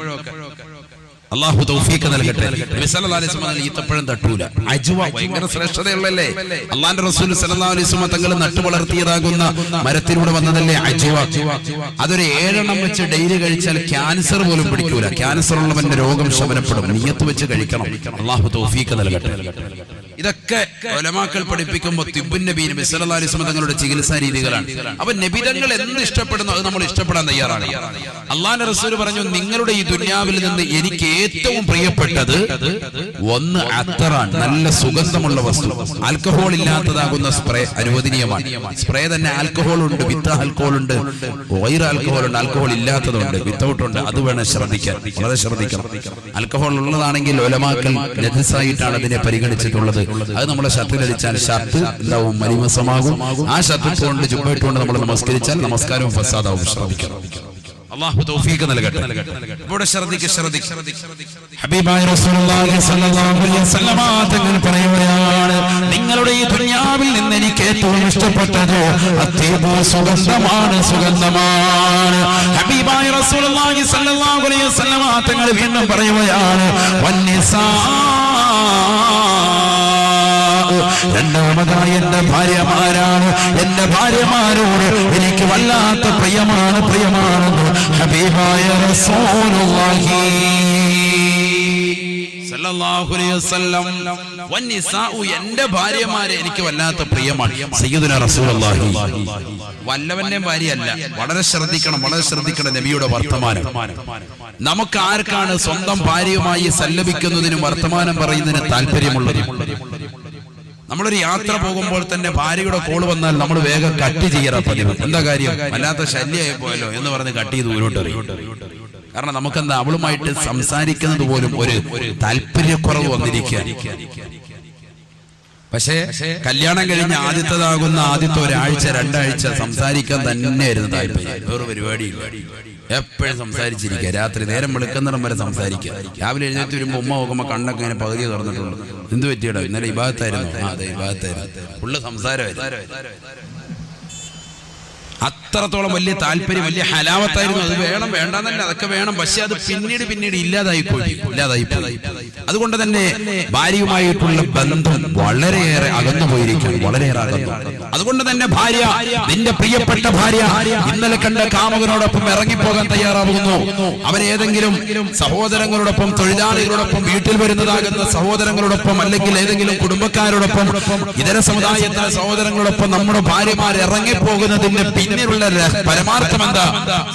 അള്ളാഹു തൗഫീഖ് നൽകട്ടെ. നബി സല്ലല്ലാഹു അലൈഹി വസല്ലം ഈത്തപ്പഴം തട്ടൂല. അജ്വ ഭയങ്കര ശ്രേഷ്ഠതയുള്ളല്ലേ? അള്ളാന്റെ റസൂൽ സല്ലല്ലാഹു അലൈഹി വസല്ലം തങ്ങൾ നട്ടു വളർത്തിയതാകുന്ന മരത്തിലൂടെ വന്നതല്ലേ അജ്വ. അതൊരു 7 എണ്ണം വെച്ച് ഡെയിലി കഴിച്ചാൽ ക്യാൻസർ പോലും പിടിക്കൂല. ക്യാൻസർ ഉള്ളവന്റെ രോഗം ശമനപ്പെടും. നിയ്യത്ത് വെച്ച് കഴിക്കണം. അള്ളാഹു തൗഫീഖ് നൽകട്ടെ. ഇതൊക്കെ ഉലമാക്കൾ പഠിപ്പിക്കുമ്പോൾ തിബ്ബുൻ നബി നബി സല്ലല്ലാഹു അലൈഹി വസല്ലം തങ്ങളുടെ ചികിത്സാ രീതികളാണ്. അപ്പൊ നബി തങ്ങൾ എന്ത് ഇഷ്ടപ്പെടുന്നു അത് നമ്മൾ ഇഷ്ടപ്പെടാൻ തയ്യാറാണ്. അള്ളാഹുവിന്റെ റസൂൽ പറഞ്ഞു ദുനിയാവിൽ നിന്ന് എനിക്ക് ഏറ്റവും പ്രിയപ്പെട്ടത് ഒന്ന് അത്തറാണ്, നല്ല സുഗന്ധമുള്ള വസ്തു. ആൽക്കഹോൾ ഇല്ലാത്തതാകുന്ന സ്പ്രേ അനുവദനീയമാണ്. സ്പ്രേ തന്നെ ആൽക്കഹോൾ ഉണ്ട്, വിത്ത് ആൽക്കഹോൾ ഉണ്ട്, വൈർ ആൽക്കഹോൾ ഉണ്ട്, ആൽക്കഹോൾ ഇല്ലാത്തതുണ്ട്, വിത്തൗട്ട് ഉണ്ട്. അത് വേണം ശ്രദ്ധിക്കാൻ, വളരെ ശ്രദ്ധിക്കണം. ആൽക്കഹോൾ ഉള്ളതാണെങ്കിൽ ഉലമാക്കൾ നജസായിട്ടാണ് അതിനെ പരിഗണിച്ചിട്ടുള്ളത്. അത് നമ്മുടെ ഷർട്ടിൽ അടിച്ചാൽ ഷർട്ട് എന്താവും? മലിമസമാകും. ആ ഷർട്ട് ഇട്ടുകൊണ്ട് ജുബ്ബയിട്ടുകൊണ്ട് നമ്മൾ നമസ്കരിച്ചാൽ നമസ്കാരവും ഫസാദാവും. ശ്രദ്ധിക്കണം. അല്ലാഹു തൗഫീഖ് നൽകട്ടെ. ഇവിടെ ശ്രദ്ധിക്കുക. ഹബീബായ റസൂലുള്ളാഹി സ്വല്ലല്ലാഹു അലൈഹി വസല്ലം തങ്ങൾ പറയുകയാണ്, നിങ്ങളുടെ ഈ ദുനിയാവിൽ നിന്ന് എനിക്ക് ഏറ്റവും ഇഷ്ടപ്പെട്ടത് അത്തീബു, സുഗന്ധമാണ്. ഹബീബായ റസൂലുള്ളാഹി സ്വല്ലല്ലാഹു അലൈഹി വസല്ലം തങ്ങൾ വീണ്ടും പറയുകയാണ്, വന്നിസാ, രണ്ടാമതായി എന്റെ ഭാര്യമാരാണ്. എന്റെ ഭാര്യമാരോട് എനിക്ക് വല്ലാത്ത പ്രിയമാണെന്ന് ഹബീബായ റസൂലുള്ളാഹി സല്ലല്ലാഹു അലൈഹി വസല്ലം വന്നിസാഉ എന്റെ ഭാര്യമാരെ എനിക്ക് വല്ലാത്ത പ്രിയമാണ്. സയ്യിദുനാ റസൂലുള്ളാഹി വല്ലവന്റെയും ഭാര്യയല്ല. വളരെ ശ്രദ്ധിക്കണം നബിയുടെ വർത്തമാനം. നമുക്ക് ആർക്കാണ് സ്വന്തം ഭാര്യയുമായി സല്ലപിക്കുന്നതിനും വർത്തമാനം പറയുന്നതിന് താല്പര്യമുള്ളത്? നമ്മളൊരു യാത്ര പോകുമ്പോൾ തന്നെ ഭാര്യയുടെ കോള് വന്നാൽ നമ്മൾ വേഗം കട്ട് ചെയ്യാറാ പതിവ്. എന്താ കാര്യം? വല്ലാത്ത ശല്യമായി പോയല്ലോ എന്ന് പറഞ്ഞ് കട്ട് ചെയ്ത് ദൂരോട്ട് എറിയും. കാരണം നമുക്കെന്താ അവളുമായിട്ട് സംസാരിക്കുന്നത് പോലും ഒരു താല്പര്യക്കുറവ് വന്നിരിക്കുക. പക്ഷേ കല്യാണം കഴിഞ്ഞ് ആദ്യത്തെ ഒരാഴ്ച 2 ആഴ്ച സംസാരിക്കാൻ തന്നെയായിരുന്നു താല്പര്യം. വേറെ പരിപാടിയില്ല. എപ്പോഴും സംസാരിച്ചിരിക്കുക. രാത്രി നേരം വെളുക്കുന്നിടം വരെ സംസാരിക്കുക. രാവിലെ എഴുന്നേറ്റ് വരുമ്പോ ഉമ്മ നോക്കുമ്പോ കണ്ണൊക്കെ ഇങ്ങനെ പകുതി തുറന്നിട്ടുണ്ട്. എന്ത് പറ്റിയടാ? ഇന്നലെ ഇബാദത്തായിരുന്നു. അതെ, ഇബാദത്തായിരുന്നു. ഫുള്ള് സംസാരമായിരുന്നു. അത്രത്തോളം വലിയ താല്പര്യം, വലിയ ഹലാവത്തായിരുന്നു. അത് വേണം വേണ്ടെന്നല്ല, അതൊക്കെ വേണം. പക്ഷെ അത് പിന്നീട് ഇല്ലാതായി പോയി. അതുകൊണ്ട് തന്നെ ഭാര്യയുമായിട്ടുള്ള ബന്ധം വളരെയേറെ അകന്നു പോയിരിക്കും. വളരെയേറെ അകന്നു. അതുകൊണ്ട് തന്നെ ഭാര്യ, നിന്റെ പ്രിയപ്പെട്ട ഭാര്യ ഇന്നലെ കണ്ട കാമുകനോടൊപ്പം ഇറങ്ങിപ്പോകാൻ തയ്യാറാവുന്നു. അവരേതെങ്കിലും സഹോദരങ്ങളോടൊപ്പം, തൊഴിലാളികളോടൊപ്പം, വീട്ടിൽ വരുന്നതാകുന്ന സഹോദരങ്ങളോടൊപ്പം, അല്ലെങ്കിൽ ഏതെങ്കിലും കുടുംബക്കാരോടൊപ്പം, ഇതര സമുദായത്തിലെ സഹോദരങ്ങളോടൊപ്പം നമ്മുടെ ഭാര്യമാർ ഇറങ്ങിപ്പോകുന്നതിന്റെ പിന്നിലുള്ള പരമാർത്ഥം എന്താ?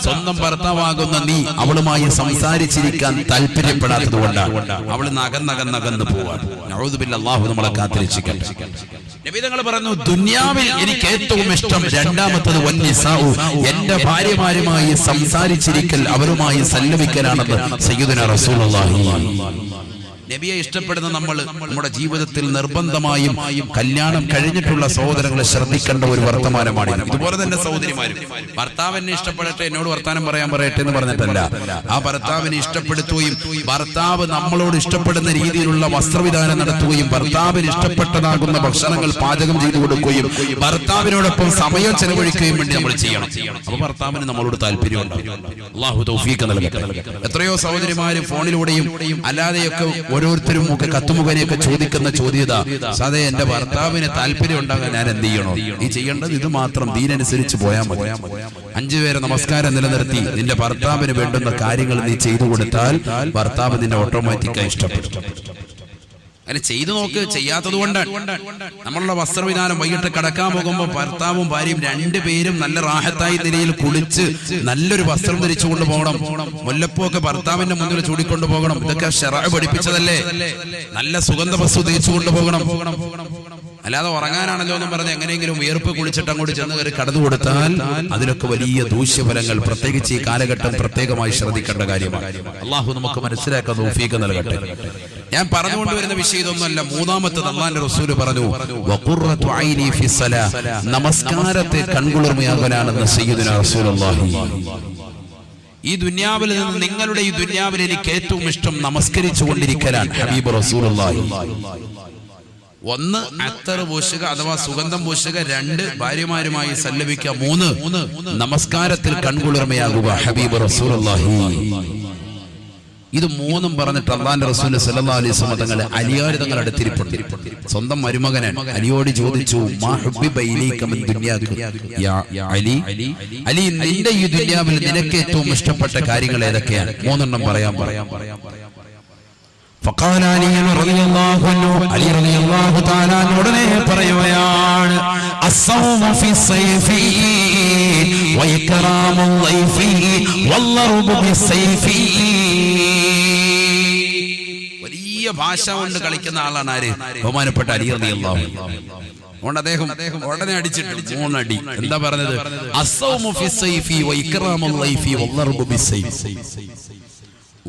സ്വന്തം ഭർത്താവാകുന്ന നീ അവളുമായി സംസാരിച്ചിരിക്കാൻ താല്പര്യപ്പെടാത്തത് കൊണ്ടാണ്. അവൾ നകന്നകന്ന് പോവാൻ. നഊദു ബില്ലാഹ്, അല്ലാഹു നമ്മളെ കാത്തിരക്ഷിക്കട്ടെ. നബി തങ്ങൾ പറഞ്ഞു, ദുനിയാവിൽ എനിക്ക് ഏറ്റവും ഇഷ്ടം രണ്ടാമത്തത് വന്നിസാഉ, എന്റെ ഭാര്യമാരുമായി സംസാരിച്ചിരിക്കൽ, അവരുമായി സല്ലപിക്കലാണെന്ന് സയ്യിദുനാ റസൂലുള്ളാഹി. നബിയെ ഇഷ്ടപ്പെടുന്ന നമ്മൾ നമ്മുടെ ജീവിതത്തിൽ നിർബന്ധമായും കല്യാണം കഴിഞ്ഞിട്ടുള്ള സഹോദരങ്ങളെ ശ്രദ്ധിക്കേണ്ട ഒരു വർത്തമാനമാണ്. ഇതുപോലെ തന്നെ സഹോദരിമാരും ഭർത്താവിനെ ഇഷ്ടപ്പെടട്ടെ, എന്നോട് വർത്താനം പറയട്ടെ എന്ന് പറഞ്ഞിട്ടല്ല. ആ ഭർത്താവിനെ ഇഷ്ടപ്പെടുത്തുകയും ഭർത്താവ് നമ്മളോട് ഇഷ്ടപ്പെടുന്ന രീതിയിലുള്ള വസ്ത്രവിധാനം നടത്തുകയും ഭർത്താവിന് ഇഷ്ടപ്പെട്ടതാകുന്ന ഭക്ഷണങ്ങൾ പാചകം ചെയ്തു കൊടുക്കുകയും ഭർത്താവിനോടൊപ്പം സമയം ചെലവഴിക്കുകയും വേണ്ടി നമ്മൾ ചെയ്യണം. അപ്പൊ ഭർത്താവിന് നമ്മളോട് താല്പര്യം ഉണ്ടാവും. അല്ലാഹു തൗഫീഖ് നൽകട്ടെ. എത്രയോ സഹോദരിമാര് ഫോണിലൂടെയും അല്ലാതെയൊക്കെ ഓരോരുത്തരും ഒക്കെ കത്തുമുഖനെയൊക്കെ ചോദിക്കുന്ന ചോദ്യത, സാധേ എന്റെ ഭർത്താവിന് താല്പര്യം ഉണ്ടാകാൻ ഞാൻ എന്ത് ചെയ്യണോ? നീ ചെയ്യേണ്ടത് ഇത് മാത്രം, ദീനനുസരിച്ച് പോയാൽ മതി. 5 പേരെ നമസ്കാരം നിലനിർത്തി നിന്റെ ഭർത്താവിന് വേണ്ടുന്ന കാര്യങ്ങൾ നീ ചെയ്തു കൊടുത്താൽ ഭർത്താവ് നിന്നെ ഓട്ടോമാറ്റിക്കായി ഇഷ്ടപ്പെടും. അങ്ങനെ ചെയ്തു നോക്ക്. ചെയ്യാത്തത് കൊണ്ടാണ്. നമ്മളുടെ വസ്ത്രവിധാനം വൈകിട്ട് കടക്കാൻ പോകുമ്പോൾ ഭർത്താവും ഭാര്യയും 2 പേരും നല്ല റാഹത്തായി നിലയിൽ കുളിച്ച് നല്ലൊരു വസ്ത്രം ധരിച്ചു കൊണ്ടുപോകണം. മുല്ലപ്പൂക്കെ ഭർത്താവിന്റെ മുന്നിൽ ചൂടിക്കൊണ്ടു പോകണം. ഇതൊക്കെ ശറഅ് പഠിപ്പിച്ചതല്ലേ. നല്ല സുഗന്ധ വസ്തു തേച്ചു കൊണ്ടുപോകണം. അല്ലാതെ ഉറങ്ങാനാണല്ലോ എന്നും പറഞ്ഞ് എങ്ങനെയെങ്കിലും വിയർപ്പ് കുളിച്ചിട്ട് അങ്ങോട്ട് ചെന്ന് കയറി കടന്നു കൊടുത്താൽ അതിലൊക്കെ വലിയ ദൂഷ്യഫലങ്ങൾ, പ്രത്യേകിച്ച് ഈ കാലഘട്ടം പ്രത്യേകമായി ശ്രദ്ധിക്കേണ്ട കാര്യമാണ്. അള്ളാഹു നമുക്ക് മനസ്സിലാക്കാൻ തൗഫീഖ് നൽകട്ടെ. ഞാൻ പറഞ്ഞുകൊണ്ടുവരുന്ന വിഷയം ഇതൊന്നുമല്ല. മൂന്നാമത്തത് അല്ലാഹുവിന്റെ റസൂൽ പറഞ്ഞു, വഖുറത്തു ഐനി ഫിസ്സലാ, നമസ്കാരത്തെ കൺകുളിർമയാകലാണെന്ന് സയ്യിദുനാ റസൂലുള്ളാഹി. ഈ ദുനിയാവിൽ നിന്ന്, നിങ്ങളുടെ ഈ ദുനിയാവിൽ എനിക്ക് ഏറ്റവും ഇഷ്ടം നമസ്കരിച്ചു കൊണ്ടിരിക്കലാണ്. ഹബീബ് റസൂലുള്ളാഹി. 1 അത്തർ പൂശുക അഥവാ സുഗന്ധം പൂശുക, 2 ഭാര്യമാരുമായി സല്ലപിക്കുക, 3 നമസ്കാരത്തിൽ കൺകുളിർമയാകുക. ഹബീബ് റസൂലുള്ളാഹി. ഇത് 3ഉം പറഞ്ഞിട്ട് അല്ലാഹുവിന്റെ റസൂൽ സല്ലല്ലാഹു അലൈഹി വസല്ലം തങ്ങൾ അലിയാർ തങ്ങൾ അടുത്തിരിപ്പുണ്ട്. സ്വന്തം മരുമകനാണ്. അലിയോട് ചോദിച്ചു, മാ ഹുബ്ബിബ ഇലൈക മിൻ ദുനിയാക യാ അലി, അലി നിന്റെ ഈ ദുനിയാവിൽ നിനക്ക് ഏറ്റവും ഇഷ്ടപ്പെട്ട കാര്യങ്ങൾ ഏതൊക്കെയാണ്? 3 എണ്ണം പറയാം. فقال علي رضي الله عنه, علي رضي الله تعالى عنه ഉടനെ പറയുകയാണ്, الصوم في الصيف وإكرام الضيف والضرب بالسيف. വലിയ ഭാഷ കൊണ്ട് കളിക്കുന്ന ആളാണ് ആര്? ബഹുമാനപ്പെട്ട അലി റളിയല്ലാഹു അൻഹു. അതുകൊണ്ട് അദ്ദേഹം ഉടനെ അടിച്ചിട്ട് 3 അടി. എന്താ പറഞ്ഞത്? അസ്സൗമു ഫിസ്സൈഫി വഇക്റാമുൽ ലൈഫി വദ്ദർബു ബിസ്സൈഫ്.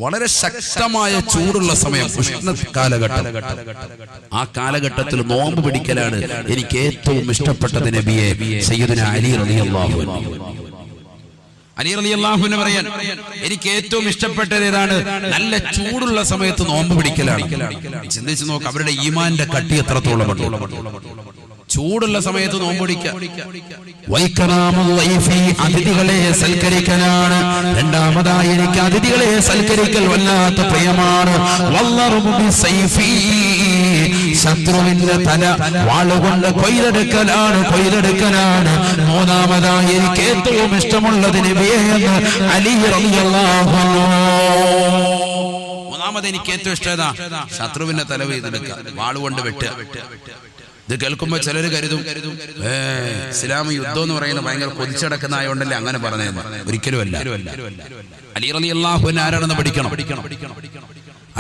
വളരെ ശക്തമായ ചൂടുള്ള സമയം, ഉഷ്ണ കാലഘട്ടം. ആ കാലഘട്ടത്തിൽ നോമ്പ് പിടിക്കലാണ് എനിക്ക് ഏറ്റവും ഇഷ്ടപ്പെട്ടത് നബിയെ. സയ്യിദുനാ അലി റളിയല്ലാഹു അൻഹു. അലി റളിയല്ലാഹു അൻഹു പറയാൻ, എനിക്ക് ഏറ്റവും ഇഷ്ടപ്പെട്ടത് ഏതാണ്? നല്ല ചൂടുള്ള സമയത്ത് നോമ്പ് പിടിക്കലാണ്. ചിന്തിച്ചു നോക്ക്, അവരുടെ ഈമാന്റെ കട്ടി എത്രത്തോളം ഉണ്ട്. ചൂടുള്ള സമയത്ത് നോമ്പൊടിക്കുക. അതിഥികളെ സൽക്കരിക്കലാണ്. രണ്ടാമതായി എനിക്ക് അതിഥികളെ സൽക്കരിക്കൽ വല്ലാത്ത പ്രിയമാണ്. ശത്രുവിന്റെ തല വാളുകൊണ്ട് കൊയ്തെടുക്കലാണ്. മൂന്നാമതായി എനിക്ക് ഏറ്റവും ഇഷ്ടമുള്ളത് നബിയെ എന്ന് അലി റളിയല്ലാഹു അൻഹു. ഒന്നാമത് എനിക്ക് ഏറ്റവും ഇഷ്ടം ഏതാ? ശത്രുവിന്റെ തല വെയ്തെടുക്കുക, വാളുകൊണ്ട് വെട്ടുക. ഇത് കേൾക്കുമ്പോ ചിലര് കരുതും ഇസ്ലാം യുദ്ധം എന്ന് പറയുന്നത് ഭയങ്കര കൊതിച്ചടക്കുന്ന ആയോണ്ടല്ലേ അങ്ങനെ പറഞ്ഞത്. ഒരിക്കലും അല്ല. അലി റളിയല്ലാഹു അൻഹു ആരാണെന്ന് പഠിക്കണം.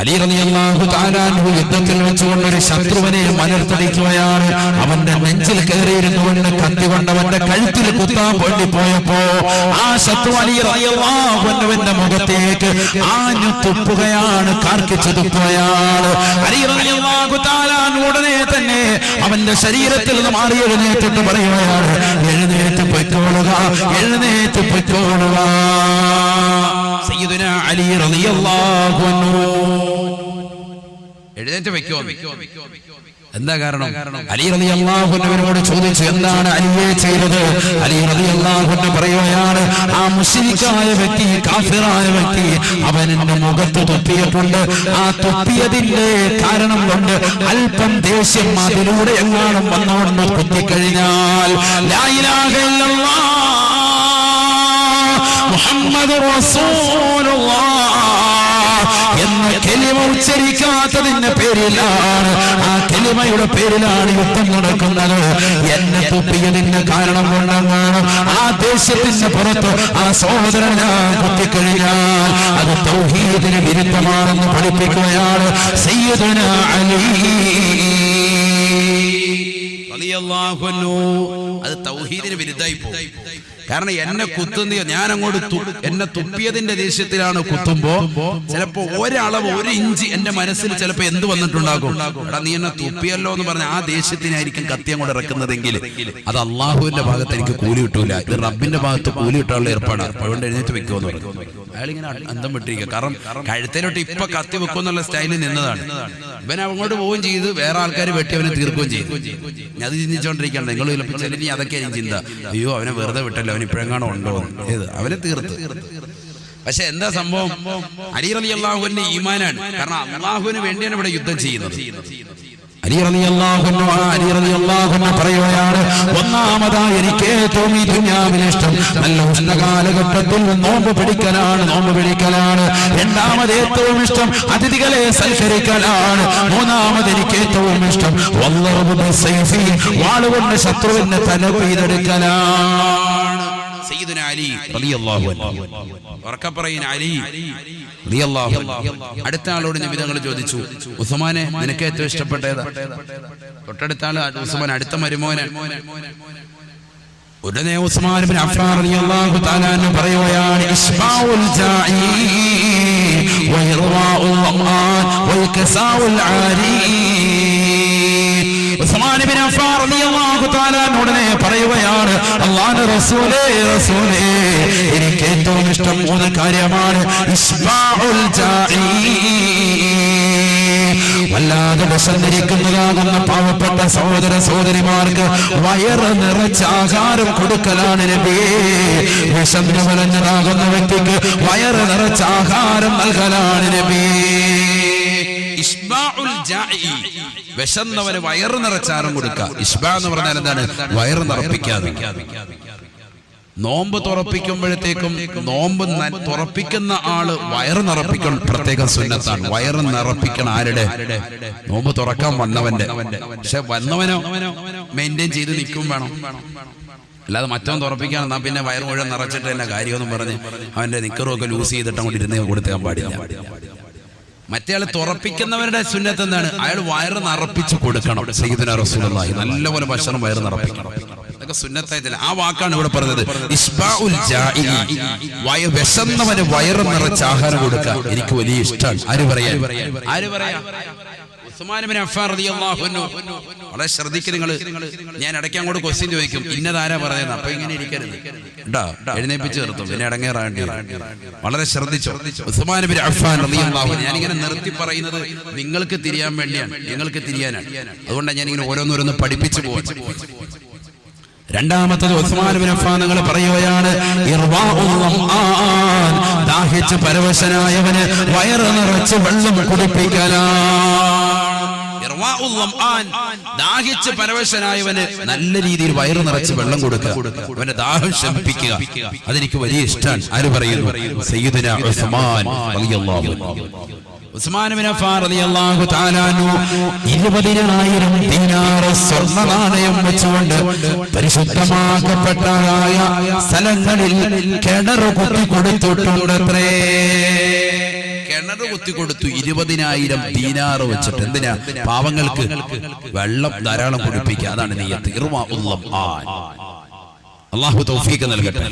അലി റളിയല്ലാഹു തആല അൻഹു യുദ്ധത്തിൽ വെച്ചുകൊണ്ട് ഒരു ശത്രുവിനെ മലർത്തടിക്കുകയാണ്. അവന്റെ നെഞ്ചിൽ കയറിയിരുന്നുകൊണ്ട് കത്തി കൊണ്ട് അവന്റെ കഴുത്തിൽ കുത്താൻ വേണ്ടി പോയപ്പോ ആ ശത്രു അലി റളിയല്ലാഹു അൻഹുവിന്റെ മുഖത്തേക്ക് ആഞ്ഞു തുപ്പുകയാണ്, കാർക്കിച്ചു തുപ്പുകയാണ്. അലി റളിയല്ലാഹു തആല ഉടനെ തന്നെ അവന്റെ ശരീരത്തിൽ നിന്ന് മാറി എഴുന്നേറ്റിട്ട് പറയുകയാണ്, എഴുന്നേറ്റ് പൊയ്ക്കോളുക, എഴുന്നേറ്റ് പൊയ്ക്കോളുക. സയ്യിദുനാ അലി റളിയല്ലാഹു അൻഹു എഴുന്നേറ്റ് വെക്കോ. എന്താ കാരണം? അലി റളിയല്ലാഹു അൻഹുവിനോട് ചോദിച്ചു, എന്താണ് അലിയെ ചെയ്തത്? അലി റളിയല്ലാഹു അൻഹു പറയുകയാണ്, ആ മുശ്രിക്കായ വ്യക്തി, കാഫിറായ വ്യക്തി അവൻ എന്റെ മുഖത്ത് തുപ്പിയിട്ടുണ്ട്. ആ തുപ്പിയതിന്റെ കാരണം കൊണ്ട് അല്പം ദേഷ്യം അതിലൂടെ എങ്ങാനും വന്നുകൊണ്ട് കുത്തിക്കഴിഞ്ഞാൽ ലാ ഇലാഹ ഇല്ലല്ലാഹ് മുഹമ്മദുർ റസൂലുള്ളാഹ് എന്ന കലിമ ഉച്ചരിക്കാത്തതിന്റെ പേരിലാണ്, ആ കലിമയുടെ പേരിലാണ് യുദ്ധം നടക്കുന്നത്. എന്നെ തുപ്പിയതിന്റെ കാരണം കൊണ്ടെന്നാണ് ആ ദേശത്തിന്റെ പുറത്ത് ആ സഹോദരൻ ഞാൻ കുത്തിക്കഴിഞ്ഞാൽ അത് തൗഹീദിന് വിരുദ്ധമാണെന്ന് പഠിപ്പിക്കുകയാണ് സയ്യിദുനാ അലി റളിയല്ലാഹു അൻഹു. അത് തൗഹീദിന് വിരുദ്ധമായി പോകും. കാരണം എന്നെ കുത്തുന്ന ഞാൻ അങ്ങോട്ട് എന്നെ തുപ്പിയതിന്റെ ദേഷ്യത്തിലാണ് കുത്തുമ്പോ ചിലപ്പോ ഒരളവ് 1 ഇഞ്ച് എന്റെ മനസ്സിൽ ചിലപ്പോ എന്ത് വന്നിട്ടുണ്ടാകും, എടാ നീ എന്നെ തുപ്പിയല്ലോ എന്ന് പറഞ്ഞ ആ ദേഷ്യത്തിനായിരിക്കും കത്തി അങ്ങോട്ട് ഇറക്കുന്നതെങ്കിൽ അത് അള്ളാഹുവിന്റെ ഭാഗത്ത് എനിക്ക് കൂലി കിട്ടൂല, ഇത് റബ്ബിന്റെ ഭാഗത്ത് കൂലി കിട്ടാനുള്ള ഏർപ്പാടാണ്. അതുകൊണ്ട് എഴുന്നേറ്റ് വെക്കുമെന്ന് പറഞ്ഞു. അയാളിങ്ങനെ അന്തം വിട്ടിരിക്കുക. കാരണം കഴുത്തേലോട്ട് ഇപ്പൊ കത്തി വെക്കുമെന്നുള്ള സ്റ്റൈലിൽ നിന്നതാണ്. ഇവൻ അങ്ങോട്ട് പോവുകയും ചെയ്ത് വേറെ ആൾക്കാർ വെട്ടി അവനെ തീർക്കുകയും ചെയ്തു. അത് ചിന്തിച്ചോണ്ടിരിക്കണ്ട നിങ്ങൾ ചിലപ്പോൾ അതൊക്കെ എനിക്ക് ചിന്ത, അയ്യോ അവനെ വെറുതെ വിട്ടല്ലോ, അവൻ ഇപ്പോഴെങ്ങാണോ ഉണ്ടോ ഏത് അവനെ തീർത്ത്. പക്ഷെ എന്താ സംഭവം? അലി റളിയല്ലാഹു അൻഹു ഈമാനാണ്. കാരണം അള്ളാഹുവിന് വേണ്ടിയാണ് ഇവിടെ യുദ്ധം ചെയ്യുന്നത്. അലി റളിയല്ലാഹു അൻഹു പറയുകയാണ്, ഒന്നാമതായി എനിക്ക് ഏറ്റവും ഈ ദുനിയാവിൽ ഇഷ്ടം നല്ല ഉഷ്ണ കാലഘട്ടത്തിൽ നോമ്പ് പിടിക്കലാണ്. രണ്ടാമത് ഏറ്റവും ഇഷ്ടം അതിഥികളെ സൽക്കരിക്കലാണ്. മൂന്നാമത് എനിക്ക് ഏറ്റവും ഇഷ്ടം വാളുകൊണ്ട് ശത്രുവിന്റെ തല കൊയ്തെടുക്കലാണ്. സയ്യിദുനാ അലി റളിയല്ലാഹു അൻഹു. ഉറക്കപ്പറയിൻ അലി റളിയല്ലാഹു അൻഹു. അടുത്ത ആളോട് നബി തങ്ങൾ ചോദിച്ചു, ഉസ്മാനെ നിനക്ക് ഏറ്റവും ഇഷ്ടപ്പെട്ട ഏതാ? തൊട്ടടുത്ത ആള് ഉസ്മാൻ, അടുത്ത മരുമോനെ. ഉടനെ ഉസ്മാൻ ഇബ്നു അഫ്ഫാൻ റളിയല്ലാഹു തആല അൻഹു പറയുകയാണ്, ഇസ്ബാഉൽ ജാഇ വഇർവാഉൽ അമാൻ വൽകസാഉൽ ആരി. ഉസ്മാൻ ഇബ്നു അഫ്ഫാൻ റളിയല്ലാഹു തആല ഉടനെ പറയുകയാണ്, അല്ലാഹുവിന്റെ റസൂലേ എനിക്ക് ഏറ്റവും ഇഷ്ടം 3 കാര്യമാണ്. ഇസ്ബാഉൽ ജാഇ, വല്ലാതെ വിശന്നിരിക്കുന്നതാകുന്ന പാവപ്പെട്ട സഹോദര സഹോദരിമാർക്ക് വയറ് നിറച്ച ആഹാരം കൊടുക്കലാണ് നബിയേ. വിശന്ന് വലഞ്ഞതാകുന്ന വ്യക്തിക്ക് വയറ് നിറച്ച ആഹാരം നൽകലാണ് നബിയേ. ഇസ്ബാഉൽ ജാഇ, വിശന്നവന് വയറ് നിറച്ചാരം കൊടുക്കുക. ഇസ്ബാ എന്ന് പറഞ്ഞാൽ എന്താണ്? വയറ് നിറപ്പിക്കാതെ. നോമ്പ് തുറപ്പിക്കുമ്പോഴത്തേക്കും നോമ്പ് തുറപ്പിക്കുന്ന ആള് വയറ് നിറപ്പിക്കണം, പ്രത്യേക സുന്നത്താണ്. വയറ് നിറപ്പിക്കണം ആരുടെ? നോമ്പ് തുറക്കാൻ വന്നവന്റെ. പക്ഷെ വന്നവനോ മെയിൻറ്റെയിൻ ചെയ്ത് നിൽക്കും വേണം. അല്ലാതെ മറ്റവൻ തുറപ്പിക്കാൻ എന്നാ പിന്നെ വയറ് മുഴുവൻ നിറച്ചിട്ട് തന്നെ കാര്യമൊന്നും പറഞ്ഞ് അവന്റെ നിക്കറുമൊക്കെ ലൂസ് ചെയ്തിട്ട് അങ്ങോട്ട് ഇരുന്ന് കൊടുക്കാൻ പാടില്ല. മറ്റേ ആള് തുറപ്പിക്കുന്നവരുടെ സുന്നത്ത് എന്താണ്? അയാൾ വയറ് നിറപ്പിച്ചു കൊടുക്കണം. സയ്യിദുനാ റസൂലുള്ളാഹി നല്ലപോലെ ഭക്ഷണം വയറ് നിറപ്പിക്കണം. അതൊക്കെ സുന്നത്തായിട്ടില്ല. ആ വാക്കാണ് ഇവിടെ പറഞ്ഞത്. ഇസ്ബാഉൽ ജാഇ, വിശന്നവന് വയറ് നിറച്ച ആഹാരം കൊടുക്കുക എനിക്ക് വലിയ ഇഷ്ടമാണ്. ആര് പറയാ? ഉസ്മാൻ ഇബ്നു അഫ്ഫാൻ റളിയല്ലാഹു അൻഹു. വളരെ ശ്രദ്ധിക്കുക നിങ്ങൾ. ഞാൻ ഇടയ്ക്ക് അങ്ങോട്ട് ക്വസ്റ്റ്യൻ ചോദിക്കും, ഇന്നതാരാ പറയുന്നത്? അപ്പൊ ഇങ്ങനെ ഇരിക്കരുത് കേട്ടോ, എഴുന്നേപ്പിച്ച് നിർത്തും, പിന്നെ ഇടങ്ങേറാണ്ടി. വളരെ ശ്രദ്ധിച്ചോ. ഉസ്മാൻ ഇബ്നു അഫ്ഫാൻ റളിയല്ലാഹു അൻഹു. ഞാനിങ്ങനെ നിർത്തി പറയുന്നത് നിങ്ങൾക്ക് തിരിയാൻ വേണ്ടിയാണ്, നിങ്ങൾക്ക് തിരിയാനാണ്. അതുകൊണ്ടാണ് ഞാനിങ്ങനെ ഓരോന്നോരോന്ന് പഠിപ്പിച്ചു പോകുന്നത്. രണ്ടാമത്തത് ഉസ്മാൻ ഇബ്നു അഫ്ഫാൻ നിങ്ങൾ പറയുകയാണ്, ഇർവാഉൽ അമാൻ, ദാഹിച്ച് പരവശനായവന് വയറ് നിറച്ച് വെള്ളം കുടിപ്പിക്കലാണ്. ദാഹിച്ച് പരവശനായവന് നല്ല രീതിയിൽ വയറ് നിറച്ച് വെള്ളം കൊടുക്കുക, അവന്റെ ദാഹം ശമിപ്പിക്കുക. അതെനിക്ക് വലിയ ഇഷ്ടമാണ്. ആര് പറയുന്നു? സയ്യിദുനാ ഉസ്മാൻ റളിയല്ലാഹു അൻഹു. ഉസ്മാൻ ഇബ്നു അഫ്ഫാൻ റളിയല്ലാഹു തആല അൻഹു 20,000 ദീനാർ സ്വർണ്ണ നാണയം വെച്ചുകൊണ്ട് പരിശുദ്ധമാക്കപ്പെട്ടതായ സ്ഥലങ്ങളിൽ കിണർ കുത്തി കൊടുത്തിട്ടുണ്ടത്രേ. കിണർ കുത്തി കൊടുത്തു 20,000 ദീനാർ വെച്ചിട്ട്. എന്തിനാ? പാവങ്ങൾക്ക് വെള്ളം ധാരാളം കുടിപ്പിക്കുക. അതാണ് നിയ്യത്ത്. അള്ളാഹു തൗഫീഖ് നൽകട്ടെ.